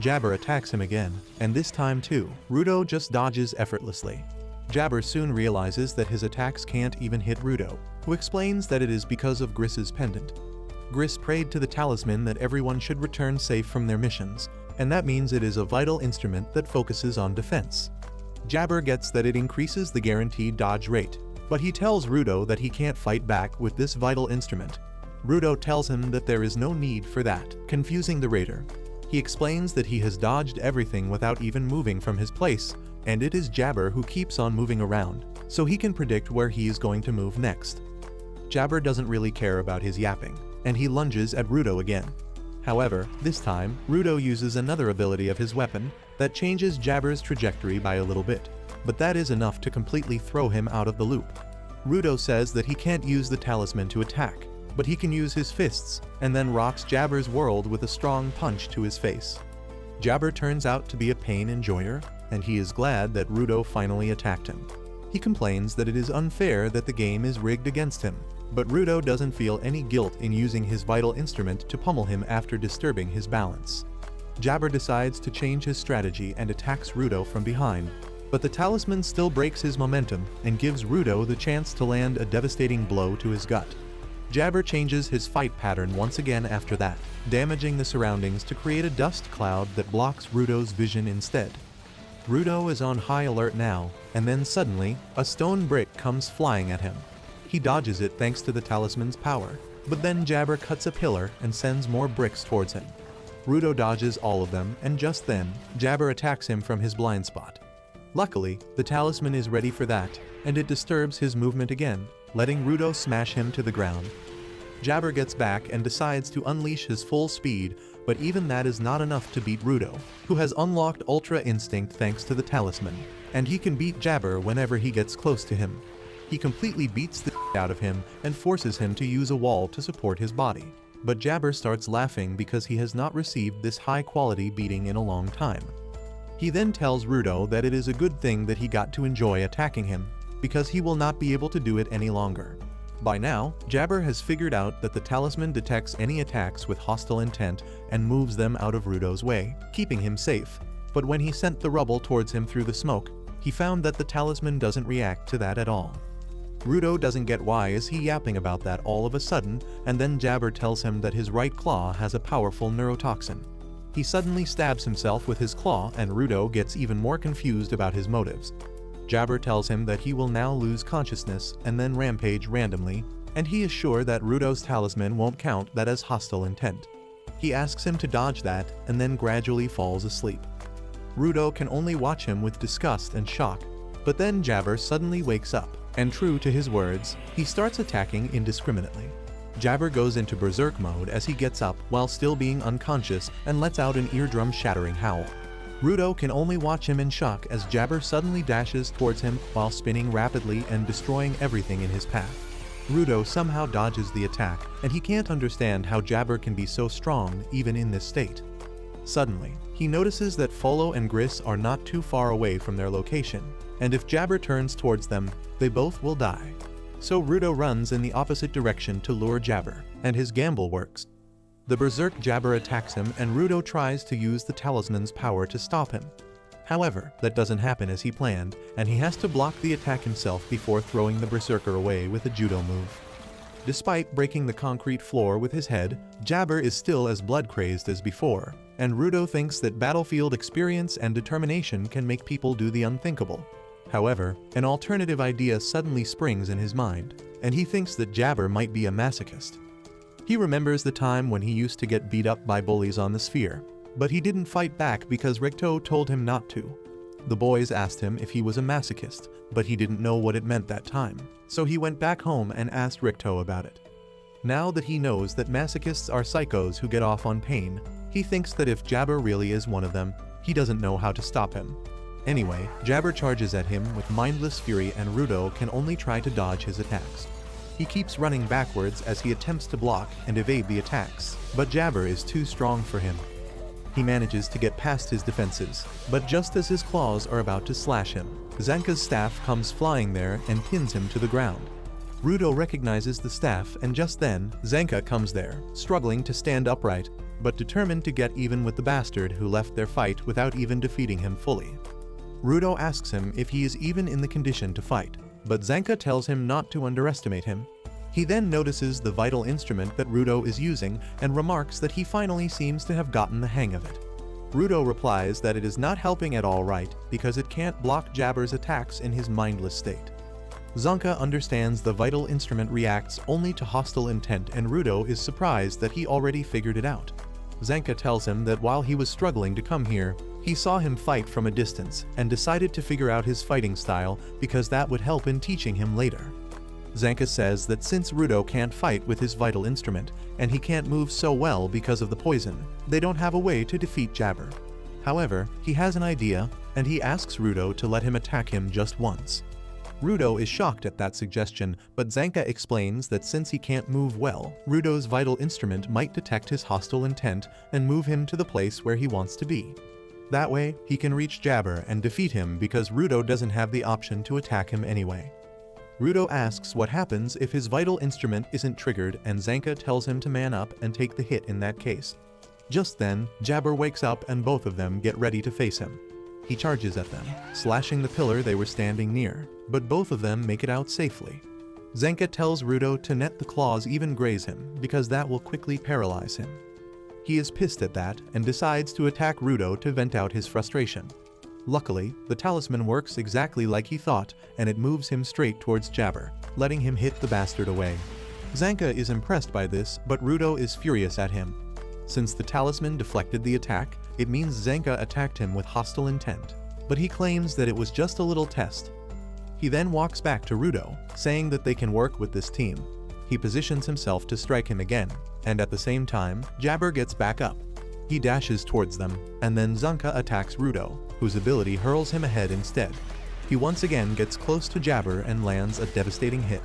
Jabber attacks him again, and this time too, Rudo just dodges effortlessly. Jabber soon realizes that his attacks can't even hit Rudo, who explains that it is because of Gris's pendant. Gris prayed to the talisman that everyone should return safe from their missions, and that means it is a vital instrument that focuses on defense. Jabber gets that it increases the guaranteed dodge rate, but he tells Rudo that he can't fight back with this vital instrument. Rudo tells him that there is no need for that, confusing the raider. He explains that he has dodged everything without even moving from his place, and it is Jabber who keeps on moving around, so he can predict where he is going to move next. Jabber doesn't really care about his yapping, and he lunges at Rudo again. However, this time, Rudo uses another ability of his weapon that changes Jabber's trajectory by a little bit, but that is enough to completely throw him out of the loop. Rudo says that he can't use the talisman to attack, but he can use his fists, and then rocks Jabber's world with a strong punch to his face. Jabber turns out to be a pain enjoyer, and he is glad that Rudo finally attacked him. He complains that it is unfair that the game is rigged against him, but Rudo doesn't feel any guilt in using his vital instrument to pummel him after disturbing his balance. Jabber decides to change his strategy and attacks Rudo from behind, but the talisman still breaks his momentum and gives Rudo the chance to land a devastating blow to his gut. Jabber changes his fight pattern once again after that, damaging the surroundings to create a dust cloud that blocks Rudo's vision instead. Rudo is on high alert now, and then suddenly, a stone brick comes flying at him. He dodges it thanks to the talisman's power, but then Jabber cuts a pillar and sends more bricks towards him. Rudo dodges all of them, and just then, Jabber attacks him from his blind spot. Luckily, the talisman is ready for that, and it disturbs his movement again, letting Rudo smash him to the ground. Jabber gets back and decides to unleash his full speed, but even that is not enough to beat Rudo, who has unlocked Ultra Instinct thanks to the talisman, and he can beat Jabber whenever he gets close to him. He completely beats the out of him and forces him to use a wall to support his body. But Jabber starts laughing because he has not received this high-quality beating in a long time. He then tells Rudo that it is a good thing that he got to enjoy attacking him, because he will not be able to do it any longer. By now, Jabber has figured out that the talisman detects any attacks with hostile intent and moves them out of Rudo's way, keeping him safe. But when he sent the rubble towards him through the smoke, he found that the talisman doesn't react to that at all. Rudo doesn't get why is he yapping about that all of a sudden, and then Jabber tells him that his right claw has a powerful neurotoxin. He suddenly stabs himself with his claw, and Rudo gets even more confused about his motives. Jabber tells him that he will now lose consciousness and then rampage randomly, and he is sure that Rudo's talisman won't count that as hostile intent. He asks him to dodge that and then gradually falls asleep. Rudo can only watch him with disgust and shock, but then Jabber suddenly wakes up, and true to his words, he starts attacking indiscriminately. Jabber goes into berserk mode as he gets up while still being unconscious and lets out an eardrum-shattering howl. Rudo can only watch him in shock as Jabber suddenly dashes towards him while spinning rapidly and destroying everything in his path. Rudo somehow dodges the attack, and he can't understand how Jabber can be so strong even in this state. Suddenly, he notices that Folo and Gris are not too far away from their location, and if Jabber turns towards them, they both will die. So Rudo runs in the opposite direction to lure Jabber, and his gamble works. The berserk Jabber attacks him, and Rudo tries to use the talisman's power to stop him. However, that doesn't happen as he planned, and he has to block the attack himself before throwing the berserker away with a judo move. Despite breaking the concrete floor with his head, Jabber is still as blood-crazed as before, and Rudo thinks that battlefield experience and determination can make people do the unthinkable. However, an alternative idea suddenly springs in his mind, and he thinks that Jabber might be a masochist. He remembers the time when he used to get beat up by bullies on the sphere, but he didn't fight back because Ricto told him not to. The boys asked him if he was a masochist, but he didn't know what it meant that time, so he went back home and asked Ricto about it. Now that he knows that masochists are psychos who get off on pain, he thinks that if Jabber really is one of them, he doesn't know how to stop him. Anyway, Jabber charges at him with mindless fury, and Rudo can only try to dodge his attacks. He keeps running backwards as he attempts to block and evade the attacks, but Jabber is too strong for him. He manages to get past his defenses, but just as his claws are about to slash him, Zanka's staff comes flying there and pins him to the ground. Rudo recognizes the staff, and just then, Zanka comes there, struggling to stand upright, but determined to get even with the bastard who left their fight without even defeating him fully. Rudo asks him if he is even in the condition to fight, but Zanka tells him not to underestimate him. He then notices the vital instrument that Rudo is using and remarks that he finally seems to have gotten the hang of it. Rudo replies that it is not helping at all right because it can't block Jabber's attacks in his mindless state. Zanka understands the vital instrument reacts only to hostile intent, and Rudo is surprised that he already figured it out. Zanka tells him that while he was struggling to come here, he saw him fight from a distance and decided to figure out his fighting style because that would help in teaching him later. Zanka says that since Rudo can't fight with his vital instrument, and he can't move so well because of the poison, they don't have a way to defeat Jabber. However, he has an idea, and he asks Rudo to let him attack him just once. Rudo is shocked at that suggestion, but Zanka explains that since he can't move well, Rudo's vital instrument might detect his hostile intent and move him to the place where he wants to be. That way, he can reach Jabber and defeat him because Rudo doesn't have the option to attack him anyway. Rudo asks what happens if his vital instrument isn't triggered, and Zanka tells him to man up and take the hit in that case. Just then, Jabber wakes up and both of them get ready to face him. He charges at them, slashing the pillar they were standing near, but both of them make it out safely. Zanka tells Rudo to let the claws even graze him because that will quickly paralyze him. He is pissed at that and decides to attack Rudo to vent out his frustration. Luckily, the talisman works exactly like he thought, and it moves him straight towards Jabber, letting him hit the bastard away. Zanka is impressed by this, but Rudo is furious at him. Since the talisman deflected the attack, it means Zanka attacked him with hostile intent, but he claims that it was just a little test. He then walks back to Rudo, saying that they can work with this team. He positions himself to strike him again, and at the same time, Jabber gets back up. He dashes towards them, and then Zanka attacks Rudo, whose ability hurls him ahead instead. He once again gets close to Jabber and lands a devastating hit.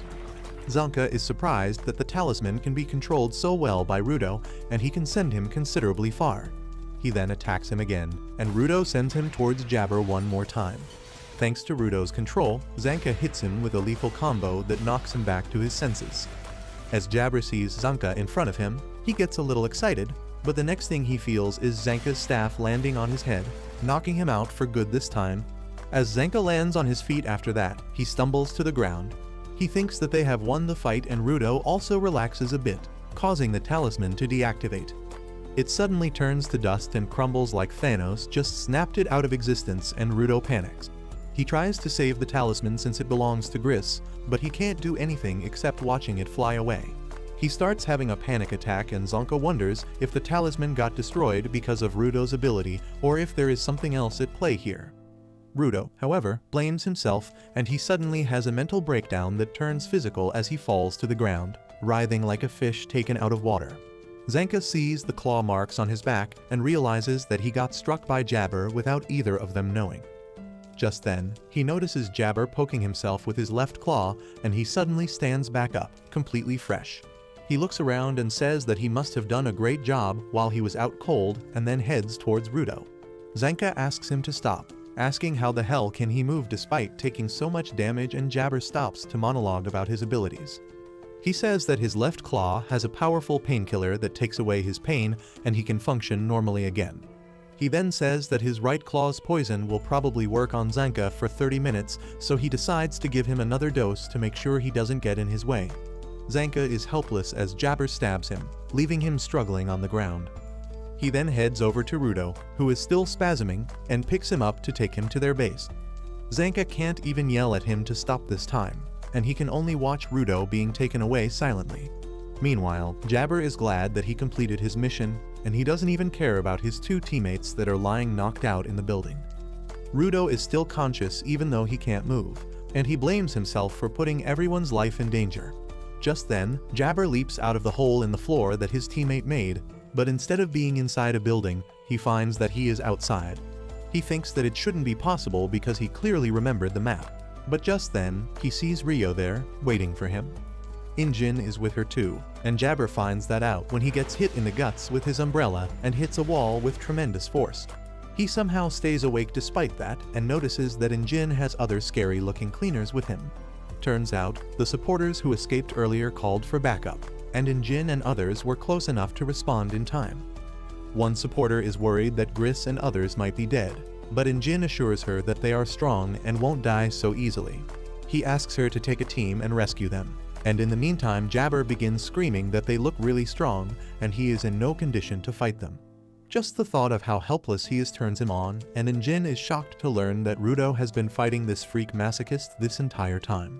Zanka is surprised that the talisman can be controlled so well by Rudo, and he can send him considerably far. He then attacks him again, and Rudo sends him towards Jabber one more time. Thanks to Rudo's control, Zanka hits him with a lethal combo that knocks him back to his senses. As Jabber sees Zanka in front of him, he gets a little excited, but the next thing he feels is Zanka's staff landing on his head, knocking him out for good this time. As Zanka lands on his feet after that, he stumbles to the ground. He thinks that they have won the fight, and Rudo also relaxes a bit, causing the talisman to deactivate. It suddenly turns to dust and crumbles like Thanos just snapped it out of existence, and Rudo panics. He tries to save the talisman since it belongs to Gris, but he can't do anything except watching it fly away. He starts having a panic attack, and Zonka wonders if the talisman got destroyed because of Rudo's ability or if there is something else at play here. Rudo, however, blames himself, and he suddenly has a mental breakdown that turns physical as he falls to the ground, writhing like a fish taken out of water. Zanka sees the claw marks on his back and realizes that he got struck by Jabber without either of them knowing. Just then, he notices Jabber poking himself with his left claw, and he suddenly stands back up, completely fresh. He looks around and says that he must have done a great job while he was out cold, and then heads towards Rudo. Zanka asks him to stop, asking how the hell can he move despite taking so much damage, and Jabber stops to monologue about his abilities. He says that his left claw has a powerful painkiller that takes away his pain and he can function normally again. He then says that his right claw's poison will probably work on Zanka for 30 minutes, so he decides to give him another dose to make sure he doesn't get in his way. Zanka is helpless as Jabber stabs him, leaving him struggling on the ground. He then heads over to Rudo, who is still spasming, and picks him up to take him to their base. Zanka can't even yell at him to stop this time, and he can only watch Rudo being taken away silently. Meanwhile, Jabber is glad that he completed his mission, and he doesn't even care about his two teammates that are lying knocked out in the building. Rudo is still conscious even though he can't move, and he blames himself for putting everyone's life in danger. Just then, Jabber leaps out of the hole in the floor that his teammate made, but instead of being inside a building, he finds that he is outside. He thinks that it shouldn't be possible because he clearly remembered the map, but just then, he sees Rio there, waiting for him. Injin is with her too, and Jabber finds that out when he gets hit in the guts with his umbrella and hits a wall with tremendous force. He somehow stays awake despite that and notices that Injin has other scary-looking cleaners with him. Turns out, the supporters who escaped earlier called for backup, and Injin and others were close enough to respond in time. One supporter is worried that Gris and others might be dead, but Injin assures her that they are strong and won't die so easily. He asks her to take a team and rescue them, and in the meantime Jabber begins screaming that they look really strong and he is in no condition to fight them. Just the thought of how helpless he is turns him on, and Injin is shocked to learn that Rudo has been fighting this freak masochist this entire time.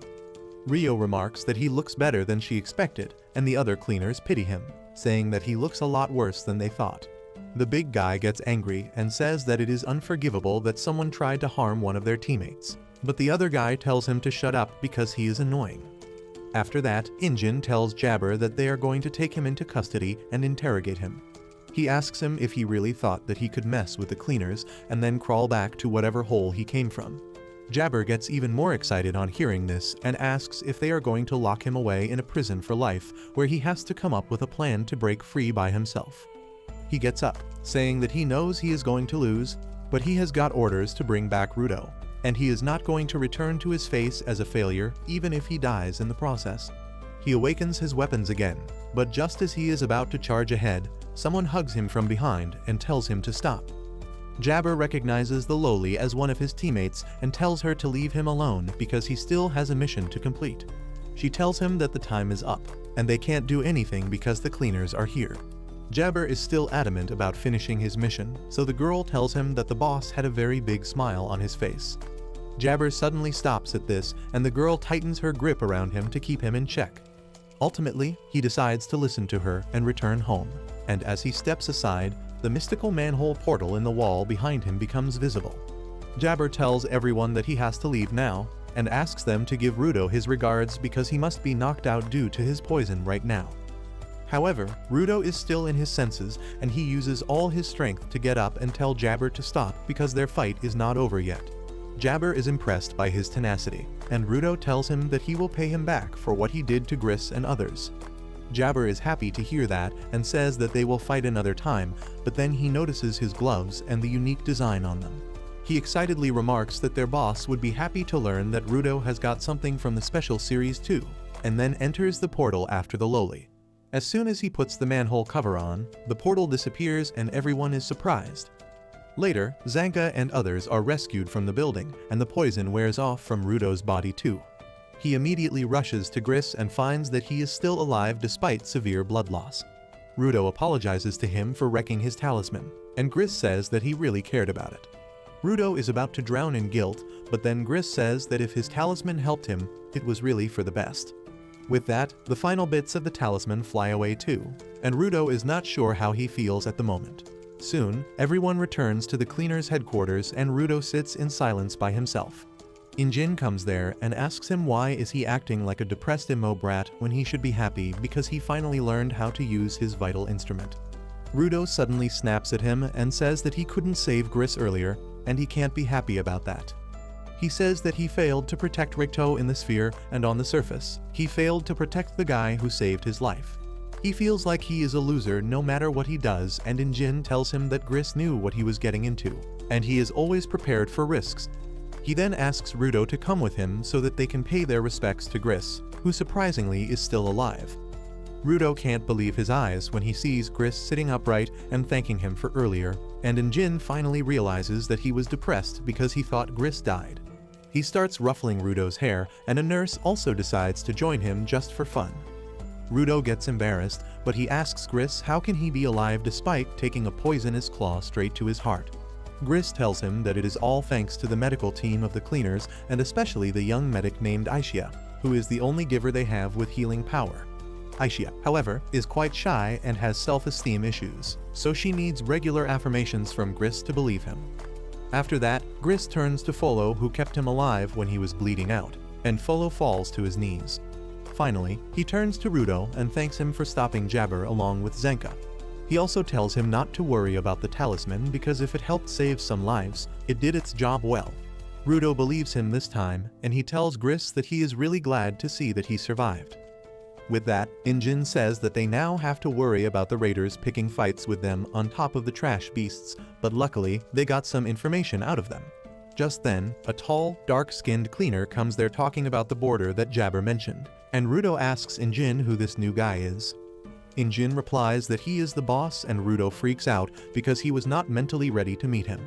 Rio remarks that he looks better than she expected, and the other cleaners pity him, saying that he looks a lot worse than they thought. The big guy gets angry and says that it is unforgivable that someone tried to harm one of their teammates, but the other guy tells him to shut up because he is annoying. After that, Injin tells Jabber that they are going to take him into custody and interrogate him. He asks him if he really thought that he could mess with the cleaners and then crawl back to whatever hole he came from. Jabber gets even more excited on hearing this and asks if they are going to lock him away in a prison for life where he has to come up with a plan to break free by himself. He gets up, saying that he knows he is going to lose, but he has got orders to bring back Rudo, and he is not going to return to his face as a failure even if he dies in the process. He awakens his weapons again, but just as he is about to charge ahead, someone hugs him from behind and tells him to stop. Jabber recognizes the lowly as one of his teammates and tells her to leave him alone because he still has a mission to complete. She tells him that the time is up, and they can't do anything because the cleaners are here. Jabber is still adamant about finishing his mission, so the girl tells him that the boss had a very big smile on his face. Jabber suddenly stops at this, and the girl tightens her grip around him to keep him in check. Ultimately, he decides to listen to her and return home, and as he steps aside, the mystical manhole portal in the wall behind him becomes visible. Jabber tells everyone that he has to leave now, and asks them to give Rudo his regards because he must be knocked out due to his poison right now. However, Rudo is still in his senses, and he uses all his strength to get up and tell Jabber to stop because their fight is not over yet. Jabber is impressed by his tenacity, and Rudo tells him that he will pay him back for what he did to Gris and others. Jabber is happy to hear that and says that they will fight another time, but then he notices his gloves and the unique design on them. He excitedly remarks that their boss would be happy to learn that Rudo has got something from the special series too, and then enters the portal after the lowly. As soon as he puts the manhole cover on, the portal disappears and everyone is surprised. Later, Zanka and others are rescued from the building, and the poison wears off from Rudo's body too. He immediately rushes to Gris and finds that he is still alive despite severe blood loss. Rudo apologizes to him for wrecking his talisman, and Gris says that he really cared about it. Rudo is about to drown in guilt, but then Gris says that if his talisman helped him, it was really for the best. With that, the final bits of the talisman fly away too, and Rudo is not sure how he feels at the moment. Soon, everyone returns to the cleaner's headquarters and Rudo sits in silence by himself. Injin comes there and asks him why is he acting like a depressed emo brat when he should be happy because he finally learned how to use his vital instrument. Rudo suddenly snaps at him and says that he couldn't save Gris earlier, and he can't be happy about that. He says that he failed to protect Ricto in the sphere, and on the surface, he failed to protect the guy who saved his life. He feels like he is a loser no matter what he does, and Injin tells him that Gris knew what he was getting into, and he is always prepared for risks. He then asks Rudo to come with him so that they can pay their respects to Gris, who surprisingly is still alive. Rudo can't believe his eyes when he sees Gris sitting upright and thanking him for earlier, and Injin finally realizes that he was depressed because he thought Gris died. He starts ruffling Rudo's hair, and a nurse also decides to join him just for fun. Rudo gets embarrassed, but he asks Gris how can he be alive despite taking a poisonous claw straight to his heart. Gris tells him that it is all thanks to the medical team of the cleaners and especially the young medic named Aisha, who is the only giver they have with healing power. Aisha, however, is quite shy and has self-esteem issues, so she needs regular affirmations from Gris to believe him. After that, Gris turns to Folo, who kept him alive when he was bleeding out, and Folo falls to his knees. Finally, he turns to Rudo and thanks him for stopping Jabber along with Zenka. He also tells him not to worry about the talisman because if it helped save some lives, it did its job well. Rudo believes him this time, and he tells Gris that he is really glad to see that he survived. With that, Injin says that they now have to worry about the raiders picking fights with them on top of the trash beasts, but luckily, they got some information out of them. Just then, a tall, dark-skinned cleaner comes there talking about the border that Jabber mentioned, and Rudo asks Injin who this new guy is. Injin replies that he is the boss, and Rudo freaks out because he was not mentally ready to meet him.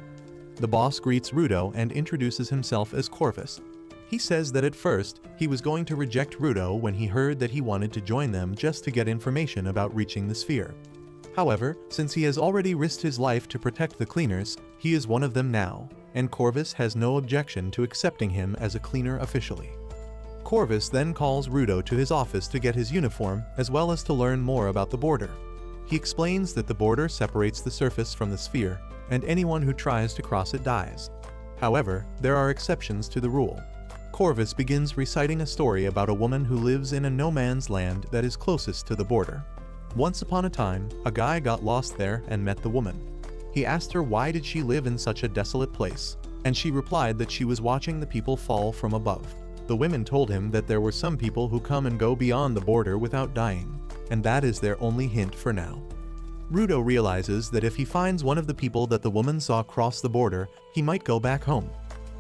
The boss greets Rudo and introduces himself as Corvus. He says that at first, he was going to reject Rudo when he heard that he wanted to join them just to get information about reaching the sphere. However, since he has already risked his life to protect the cleaners, he is one of them now, and Corvus has no objection to accepting him as a cleaner officially. Corvus then calls Rudo to his office to get his uniform, as well as to learn more about the border. He explains that the border separates the surface from the sphere, and anyone who tries to cross it dies. However, there are exceptions to the rule. Corvus begins reciting a story about a woman who lives in a no-man's land that is closest to the border. Once upon a time, a guy got lost there and met the woman. He asked her why did she live in such a desolate place, and she replied that she was watching the people fall from above. The women told him that there were some people who come and go beyond the border without dying, and that is their only hint for now. Rudo realizes that if he finds one of the people that the woman saw cross the border, he might go back home.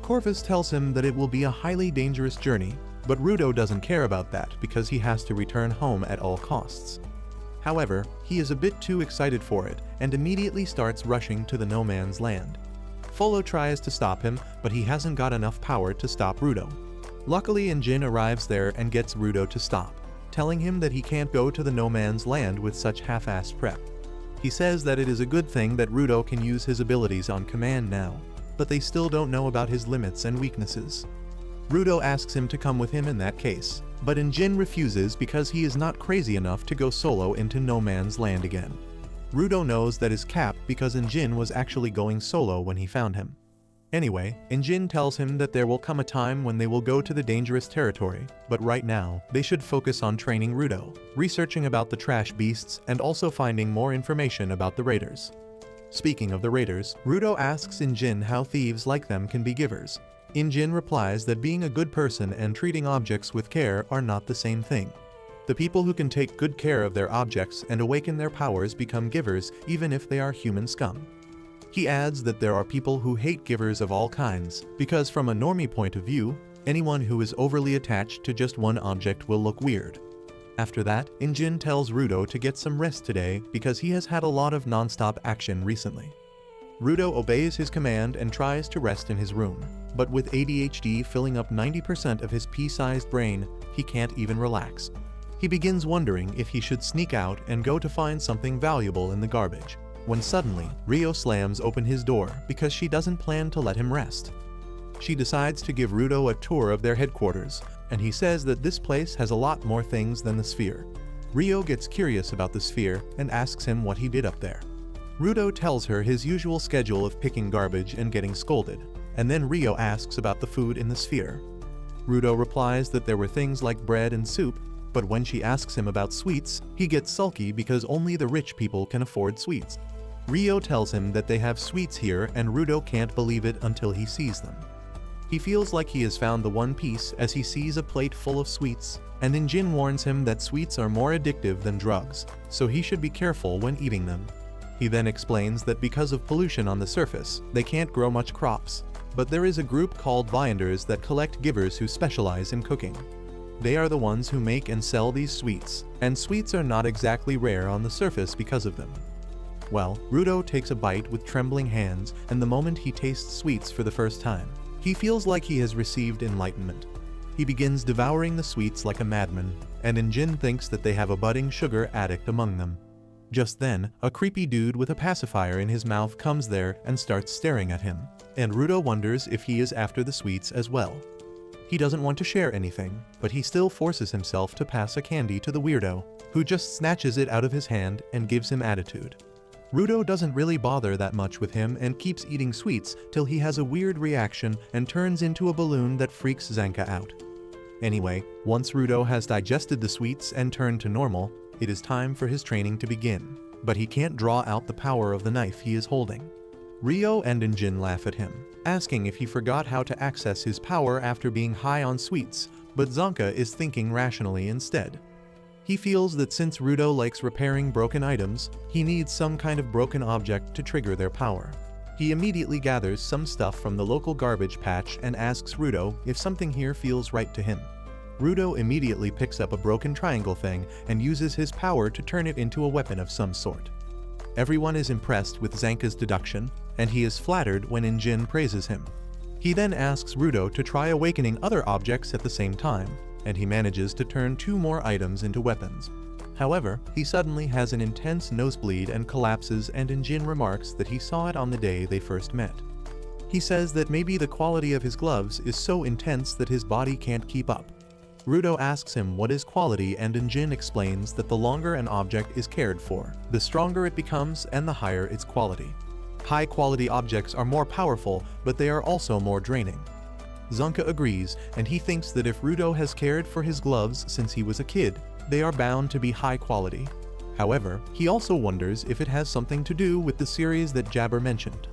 Corvus tells him that it will be a highly dangerous journey, but Rudo doesn't care about that because he has to return home at all costs. However, he is a bit too excited for it and immediately starts rushing to the no man's land. Folo tries to stop him, but he hasn't got enough power to stop Rudo. Luckily, Injin arrives there and gets Rudo to stop, telling him that he can't go to the no man's land with such half-assed prep. He says that it is a good thing that Rudo can use his abilities on command now, but they still don't know about his limits and weaknesses. Rudo asks him to come with him in that case, but Injin refuses because he is not crazy enough to go solo into no man's land again. Rudo knows that is cap because Injin was actually going solo when he found him. Anyway, Injin tells him that there will come a time when they will go to the dangerous territory, but right now, they should focus on training Rudo, researching about the trash beasts, and also finding more information about the raiders. Speaking of the raiders, Rudo asks Injin how thieves like them can be givers. Injin replies that being a good person and treating objects with care are not the same thing. The people who can take good care of their objects and awaken their powers become givers even if they are human scum. He adds that there are people who hate givers of all kinds, because from a normie point of view, anyone who is overly attached to just one object will look weird. After that, Injin tells Rudo to get some rest today because he has had a lot of non-stop action recently. Rudo obeys his command and tries to rest in his room, but with ADHD filling up 90% of his pea-sized brain, he can't even relax. He begins wondering if he should sneak out and go to find something valuable in the garbage, when suddenly, Rio slams open his door because she doesn't plan to let him rest. She decides to give Rudo a tour of their headquarters, and he says that this place has a lot more things than the sphere. Rio gets curious about the sphere and asks him what he did up there. Rudo tells her his usual schedule of picking garbage and getting scolded, and then Rio asks about the food in the sphere. Rudo replies that there were things like bread and soup, but when she asks him about sweets, he gets sulky because only the rich people can afford sweets. Rio tells him that they have sweets here and Rudo can't believe it until he sees them. He feels like he has found the one piece as he sees a plate full of sweets, and Injin warns him that sweets are more addictive than drugs, so he should be careful when eating them. He then explains that because of pollution on the surface, they can't grow much crops, but there is a group called Vianders that collect givers who specialize in cooking. They are the ones who make and sell these sweets, and sweets are not exactly rare on the surface because of them. Well, Rudo takes a bite with trembling hands, and the moment he tastes sweets for the first time, he feels like he has received enlightenment. He begins devouring the sweets like a madman, and Injin thinks that they have a budding sugar addict among them. Just then, a creepy dude with a pacifier in his mouth comes there and starts staring at him, and Rudo wonders if he is after the sweets as well. He doesn't want to share anything, but he still forces himself to pass a candy to the weirdo, who just snatches it out of his hand and gives him attitude. Rudo doesn't really bother that much with him and keeps eating sweets till he has a weird reaction and turns into a balloon that freaks Zanka out. Anyway, once Rudo has digested the sweets and turned to normal, it is time for his training to begin, but he can't draw out the power of the knife he is holding. Rio and Injin laugh at him, asking if he forgot how to access his power after being high on sweets, but Zanka is thinking rationally instead. He feels that since Rudo likes repairing broken items, he needs some kind of broken object to trigger their power. He immediately gathers some stuff from the local garbage patch and asks Rudo if something here feels right to him. Rudo immediately picks up a broken triangle thing and uses his power to turn it into a weapon of some sort. Everyone is impressed with Zanka's deduction, and he is flattered when Injin praises him. He then asks Rudo to try awakening other objects at the same time, and he manages to turn 2 more items into weapons. However, he suddenly has an intense nosebleed and collapses, and Injin remarks that he saw it on the day they first met. He says that maybe the quality of his gloves is so intense that his body can't keep up. Rudo asks him what is quality, and Injin explains that the longer an object is cared for, the stronger it becomes and the higher its quality. High-quality objects are more powerful, but they are also more draining. Zanka agrees, and he thinks that if Rudo has cared for his gloves since he was a kid, they are bound to be high quality. However, he also wonders if it has something to do with the series that Jabber mentioned.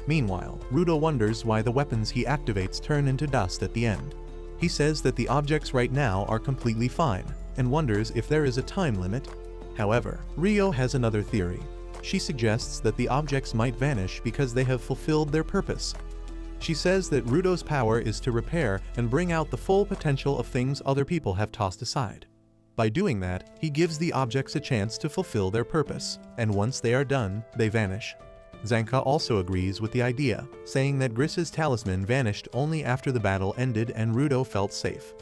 Meanwhile, Rudo wonders why the weapons he activates turn into dust at the end. He says that the objects right now are completely fine, and wonders if there is a time limit. However, Rio has another theory. She suggests that the objects might vanish because they have fulfilled their purpose. She says that Rudo's power is to repair and bring out the full potential of things other people have tossed aside. By doing that, he gives the objects a chance to fulfill their purpose, and once they are done, they vanish. Zanka also agrees with the idea, saying that Gris's talisman vanished only after the battle ended and Rudo felt safe.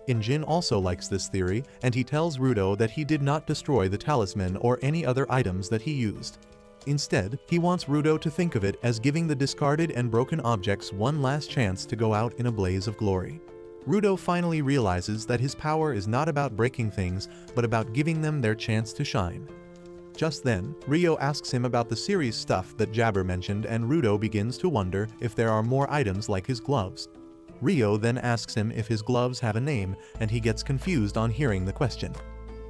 Injin also likes this theory, and he tells Rudo that he did not destroy the talisman or any other items that he used. Instead, he wants Rudo to think of it as giving the discarded and broken objects one last chance to go out in a blaze of glory. Rudo finally realizes that his power is not about breaking things, but about giving them their chance to shine. Just then, Rio asks him about the series stuff that Jabber mentioned, and Rudo begins to wonder if there are more items like his gloves. Rio then asks him if his gloves have a name, and he gets confused on hearing the question.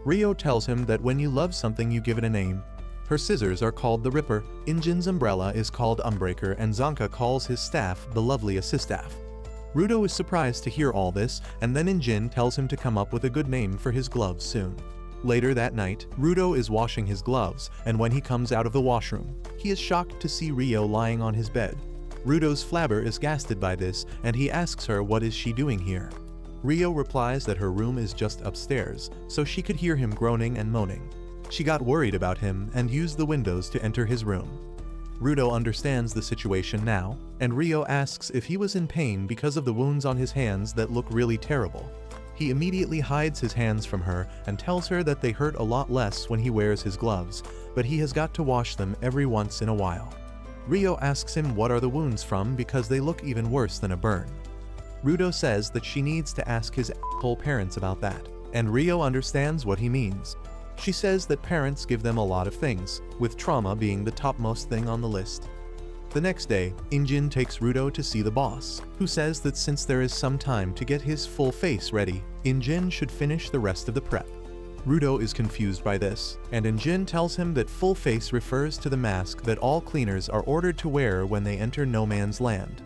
Rio tells him that when you love something you give it a name. Her scissors are called the Ripper, Injin's umbrella is called Umbreaker, and Zanka calls his staff the lovely Assistaff. Rudo is surprised to hear all this, and then Injin tells him to come up with a good name for his gloves soon. Later that night, Rudo is washing his gloves, and when he comes out of the washroom, he is shocked to see Rio lying on his bed. Rudo's flabber is gasted by this, and he asks her what is she doing here. Rio replies that her room is just upstairs, so she could hear him groaning and moaning. She got worried about him and used the windows to enter his room. Rudo understands the situation now, and Rio asks if he was in pain because of the wounds on his hands that look really terrible. He immediately hides his hands from her and tells her that they hurt a lot less when he wears his gloves, but he has got to wash them every once in a while. Rio asks him what are the wounds from because they look even worse than a burn. Rudo says that she needs to ask his asshole parents about that, and Rio understands what he means. She says that parents give them a lot of things, with trauma being the topmost thing on the list. The next day, Injin takes Rudo to see the boss, who says that since there is some time to get his full face ready, Injin should finish the rest of the prep. Rudo is confused by this, and Injin tells him that full face refers to the mask that all cleaners are ordered to wear when they enter no man's land.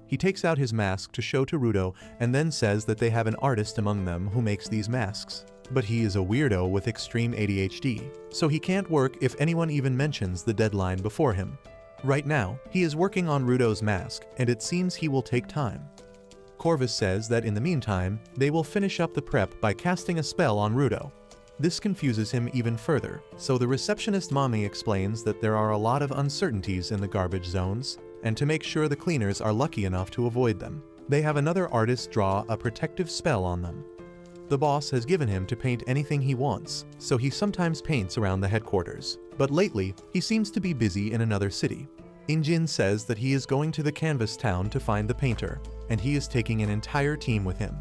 He takes out his mask to show to Rudo and then says that they have an artist among them who makes these masks. But he is a weirdo with extreme ADHD, so he can't work if anyone even mentions the deadline before him. Right now, he is working on Rudo's mask, and it seems he will take time. Corvus says that in the meantime, they will finish up the prep by casting a spell on Rudo. This confuses him even further, so the receptionist mommy explains that there are a lot of uncertainties in the garbage zones, and to make sure the cleaners are lucky enough to avoid them, they have another artist draw a protective spell on them. The boss has given him to paint anything he wants, so he sometimes paints around the headquarters. But lately, he seems to be busy in another city. Injin says that he is going to the canvas town to find the painter, and he is taking an entire team with him.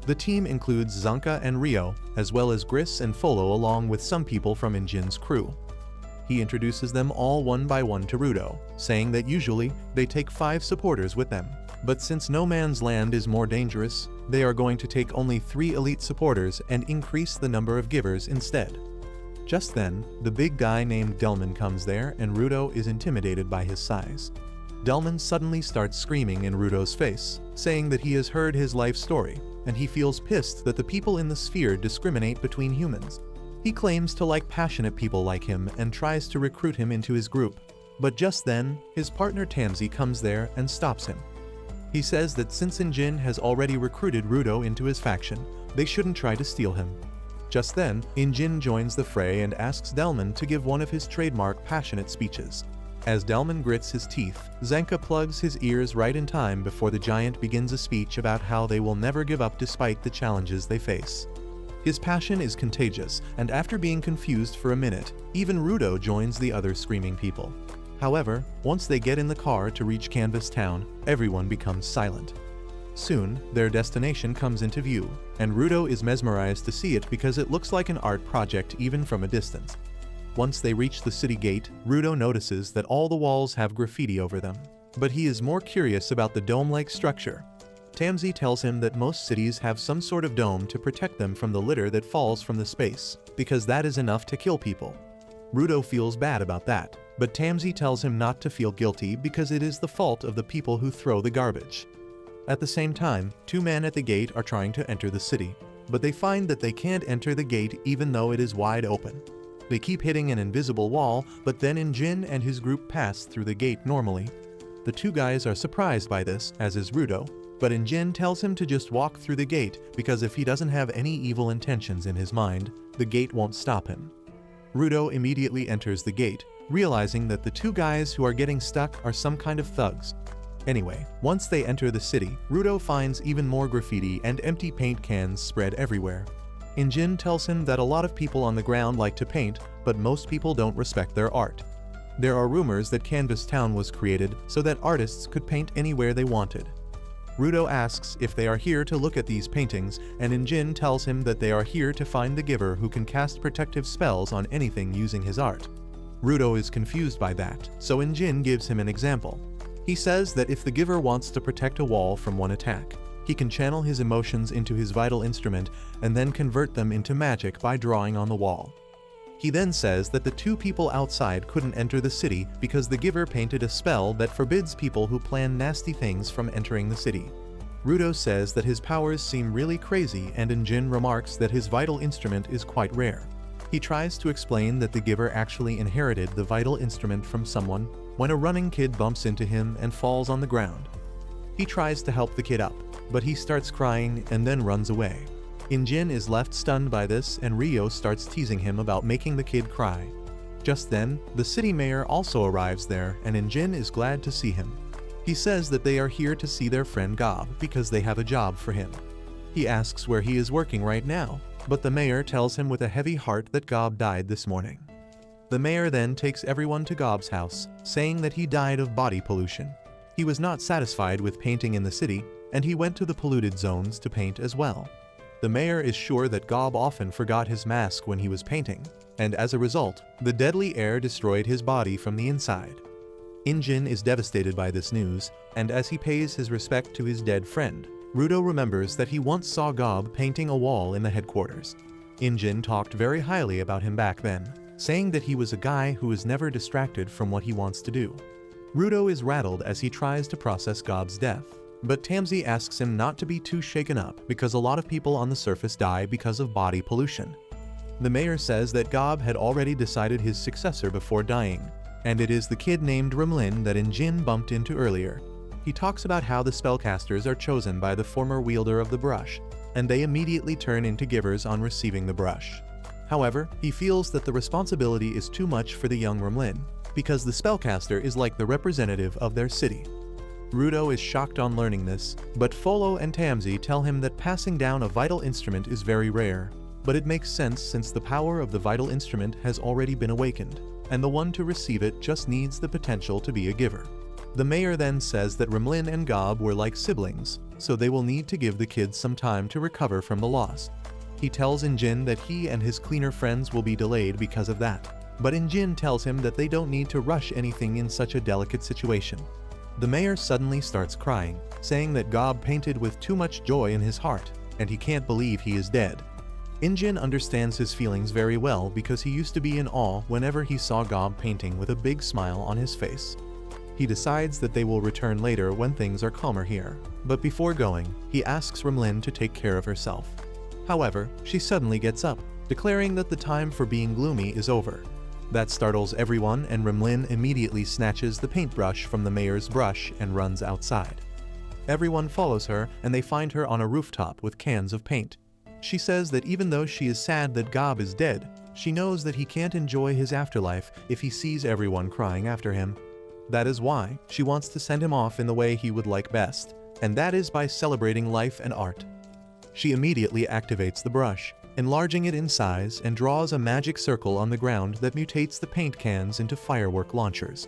The team includes Zanka and Rio, as well as Gris and Folo along with some people from Injin's crew. He introduces them all one by one to Rudo, saying that usually they take 5 supporters with them. But since no man's land is more dangerous, they are going to take only 3 elite supporters and increase the number of givers instead. Just then, the big guy named Delman comes there and Rudo is intimidated by his size. Delman suddenly starts screaming in Rudo's face, saying that he has heard his life story, and he feels pissed that the people in the sphere discriminate between humans. He claims to like passionate people like him and tries to recruit him into his group. But just then, his partner Tamsi comes there and stops him. He says that since Injin has already recruited Rudo into his faction, they shouldn't try to steal him. Just then, Injin joins the fray and asks Delman to give one of his trademark passionate speeches. As Delman grits his teeth, Zanka plugs his ears right in time before the giant begins a speech about how they will never give up despite the challenges they face. His passion is contagious, and after being confused for a minute, even Rudo joins the other screaming people. However, once they get in the car to reach Canvas Town, everyone becomes silent. Soon, their destination comes into view, and Rudo is mesmerized to see it because it looks like an art project even from a distance. Once they reach the city gate, Rudo notices that all the walls have graffiti over them, but he is more curious about the dome-like structure. Tamsi tells him that most cities have some sort of dome to protect them from the litter that falls from the space, because that is enough to kill people. Rudo feels bad about that, but Tamsi tells him not to feel guilty because it is the fault of the people who throw the garbage. At the same time, 2 men at the gate are trying to enter the city, but they find that they can't enter the gate even though it is wide open. They keep hitting an invisible wall, but then Injin and his group pass through the gate normally. The 2 guys are surprised by this, as is Rudo, but Injin tells him to just walk through the gate because if he doesn't have any evil intentions in his mind, the gate won't stop him. Rudo immediately enters the gate, realizing that the 2 guys who are getting stuck are some kind of thugs. Anyway, once they enter the city, Rudo finds even more graffiti and empty paint cans spread everywhere. Injin tells him that a lot of people on the ground like to paint, but most people don't respect their art. There are rumors that Canvas Town was created so that artists could paint anywhere they wanted. Rudo asks if they are here to look at these paintings, and Injin tells him that they are here to find the giver who can cast protective spells on anything using his art. Rudo is confused by that, so Injin gives him an example. He says that if the giver wants to protect a wall from one attack, he can channel his emotions into his vital instrument and then convert them into magic by drawing on the wall. He then says that the 2 people outside couldn't enter the city because the giver painted a spell that forbids people who plan nasty things from entering the city. Rudo says that his powers seem really crazy, and Injin remarks that his vital instrument is quite rare. He tries to explain that the giver actually inherited the vital instrument from someone when a running kid bumps into him and falls on the ground. He tries to help the kid up, but he starts crying and then runs away. Injin is left stunned by this, and Rio starts teasing him about making the kid cry. Just then, the city mayor also arrives there, and Injin is glad to see him. He says that they are here to see their friend Gob because they have a job for him. He asks where he is working right now, but the mayor tells him with a heavy heart that Gob died this morning. The mayor then takes everyone to Gob's house, saying that he died of body pollution. He was not satisfied with painting in the city, and he went to the polluted zones to paint as well. The mayor is sure that Gob often forgot his mask when he was painting, and as a result, the deadly air destroyed his body from the inside. Injin is devastated by this news, and as he pays his respect to his dead friend, Rudo remembers that he once saw Gob painting a wall in the headquarters. Injin talked very highly about him back then, saying that he was a guy who is never distracted from what he wants to do. Rudo is rattled as he tries to process Gob's death, but Tamsi asks him not to be too shaken up because a lot of people on the surface die because of body pollution. The mayor says that Gob had already decided his successor before dying, and it is the kid named Rumlin that Injin bumped into earlier. He talks about how the spellcasters are chosen by the former wielder of the brush, and they immediately turn into givers on receiving the brush. However, he feels that the responsibility is too much for the young Rumlin, because the spellcaster is like the representative of their city. Rudo is shocked on learning this, but Folo and Tamsi tell him that passing down a vital instrument is very rare, but it makes sense since the power of the vital instrument has already been awakened, and the one to receive it just needs the potential to be a giver. The mayor then says that Rumlin and Gob were like siblings, so they will need to give the kids some time to recover from the loss. He tells Injin that he and his cleaner friends will be delayed because of that, but Injin tells him that they don't need to rush anything in such a delicate situation. The mayor suddenly starts crying, saying that Gob painted with too much joy in his heart, and he can't believe he is dead. Injin understands his feelings very well because he used to be in awe whenever he saw Gob painting with a big smile on his face. He decides that they will return later when things are calmer here, but before going, he asks Rumlin to take care of herself. However, she suddenly gets up, declaring that the time for being gloomy is over. That startles everyone, and Rumlin immediately snatches the paintbrush from the mayor's brush and runs outside. Everyone follows her, and they find her on a rooftop with cans of paint. She says that even though she is sad that Gob is dead, she knows that he can't enjoy his afterlife if he sees everyone crying after him. That is why she wants to send him off in the way he would like best, and that is by celebrating life and art. She immediately activates the brush, enlarging it in size, and draws a magic circle on the ground that mutates the paint cans into firework launchers.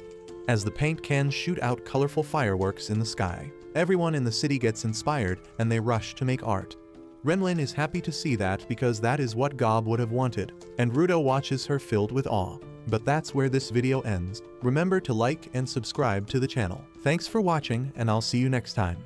As the paint cans shoot out colorful fireworks in the sky, everyone in the city gets inspired and they rush to make art. Rumlin is happy to see that because that is what Gob would have wanted, and Rudo watches her filled with awe. But that's where this video ends. Remember to like and subscribe to the channel. Thanks for watching, and I'll see you next time.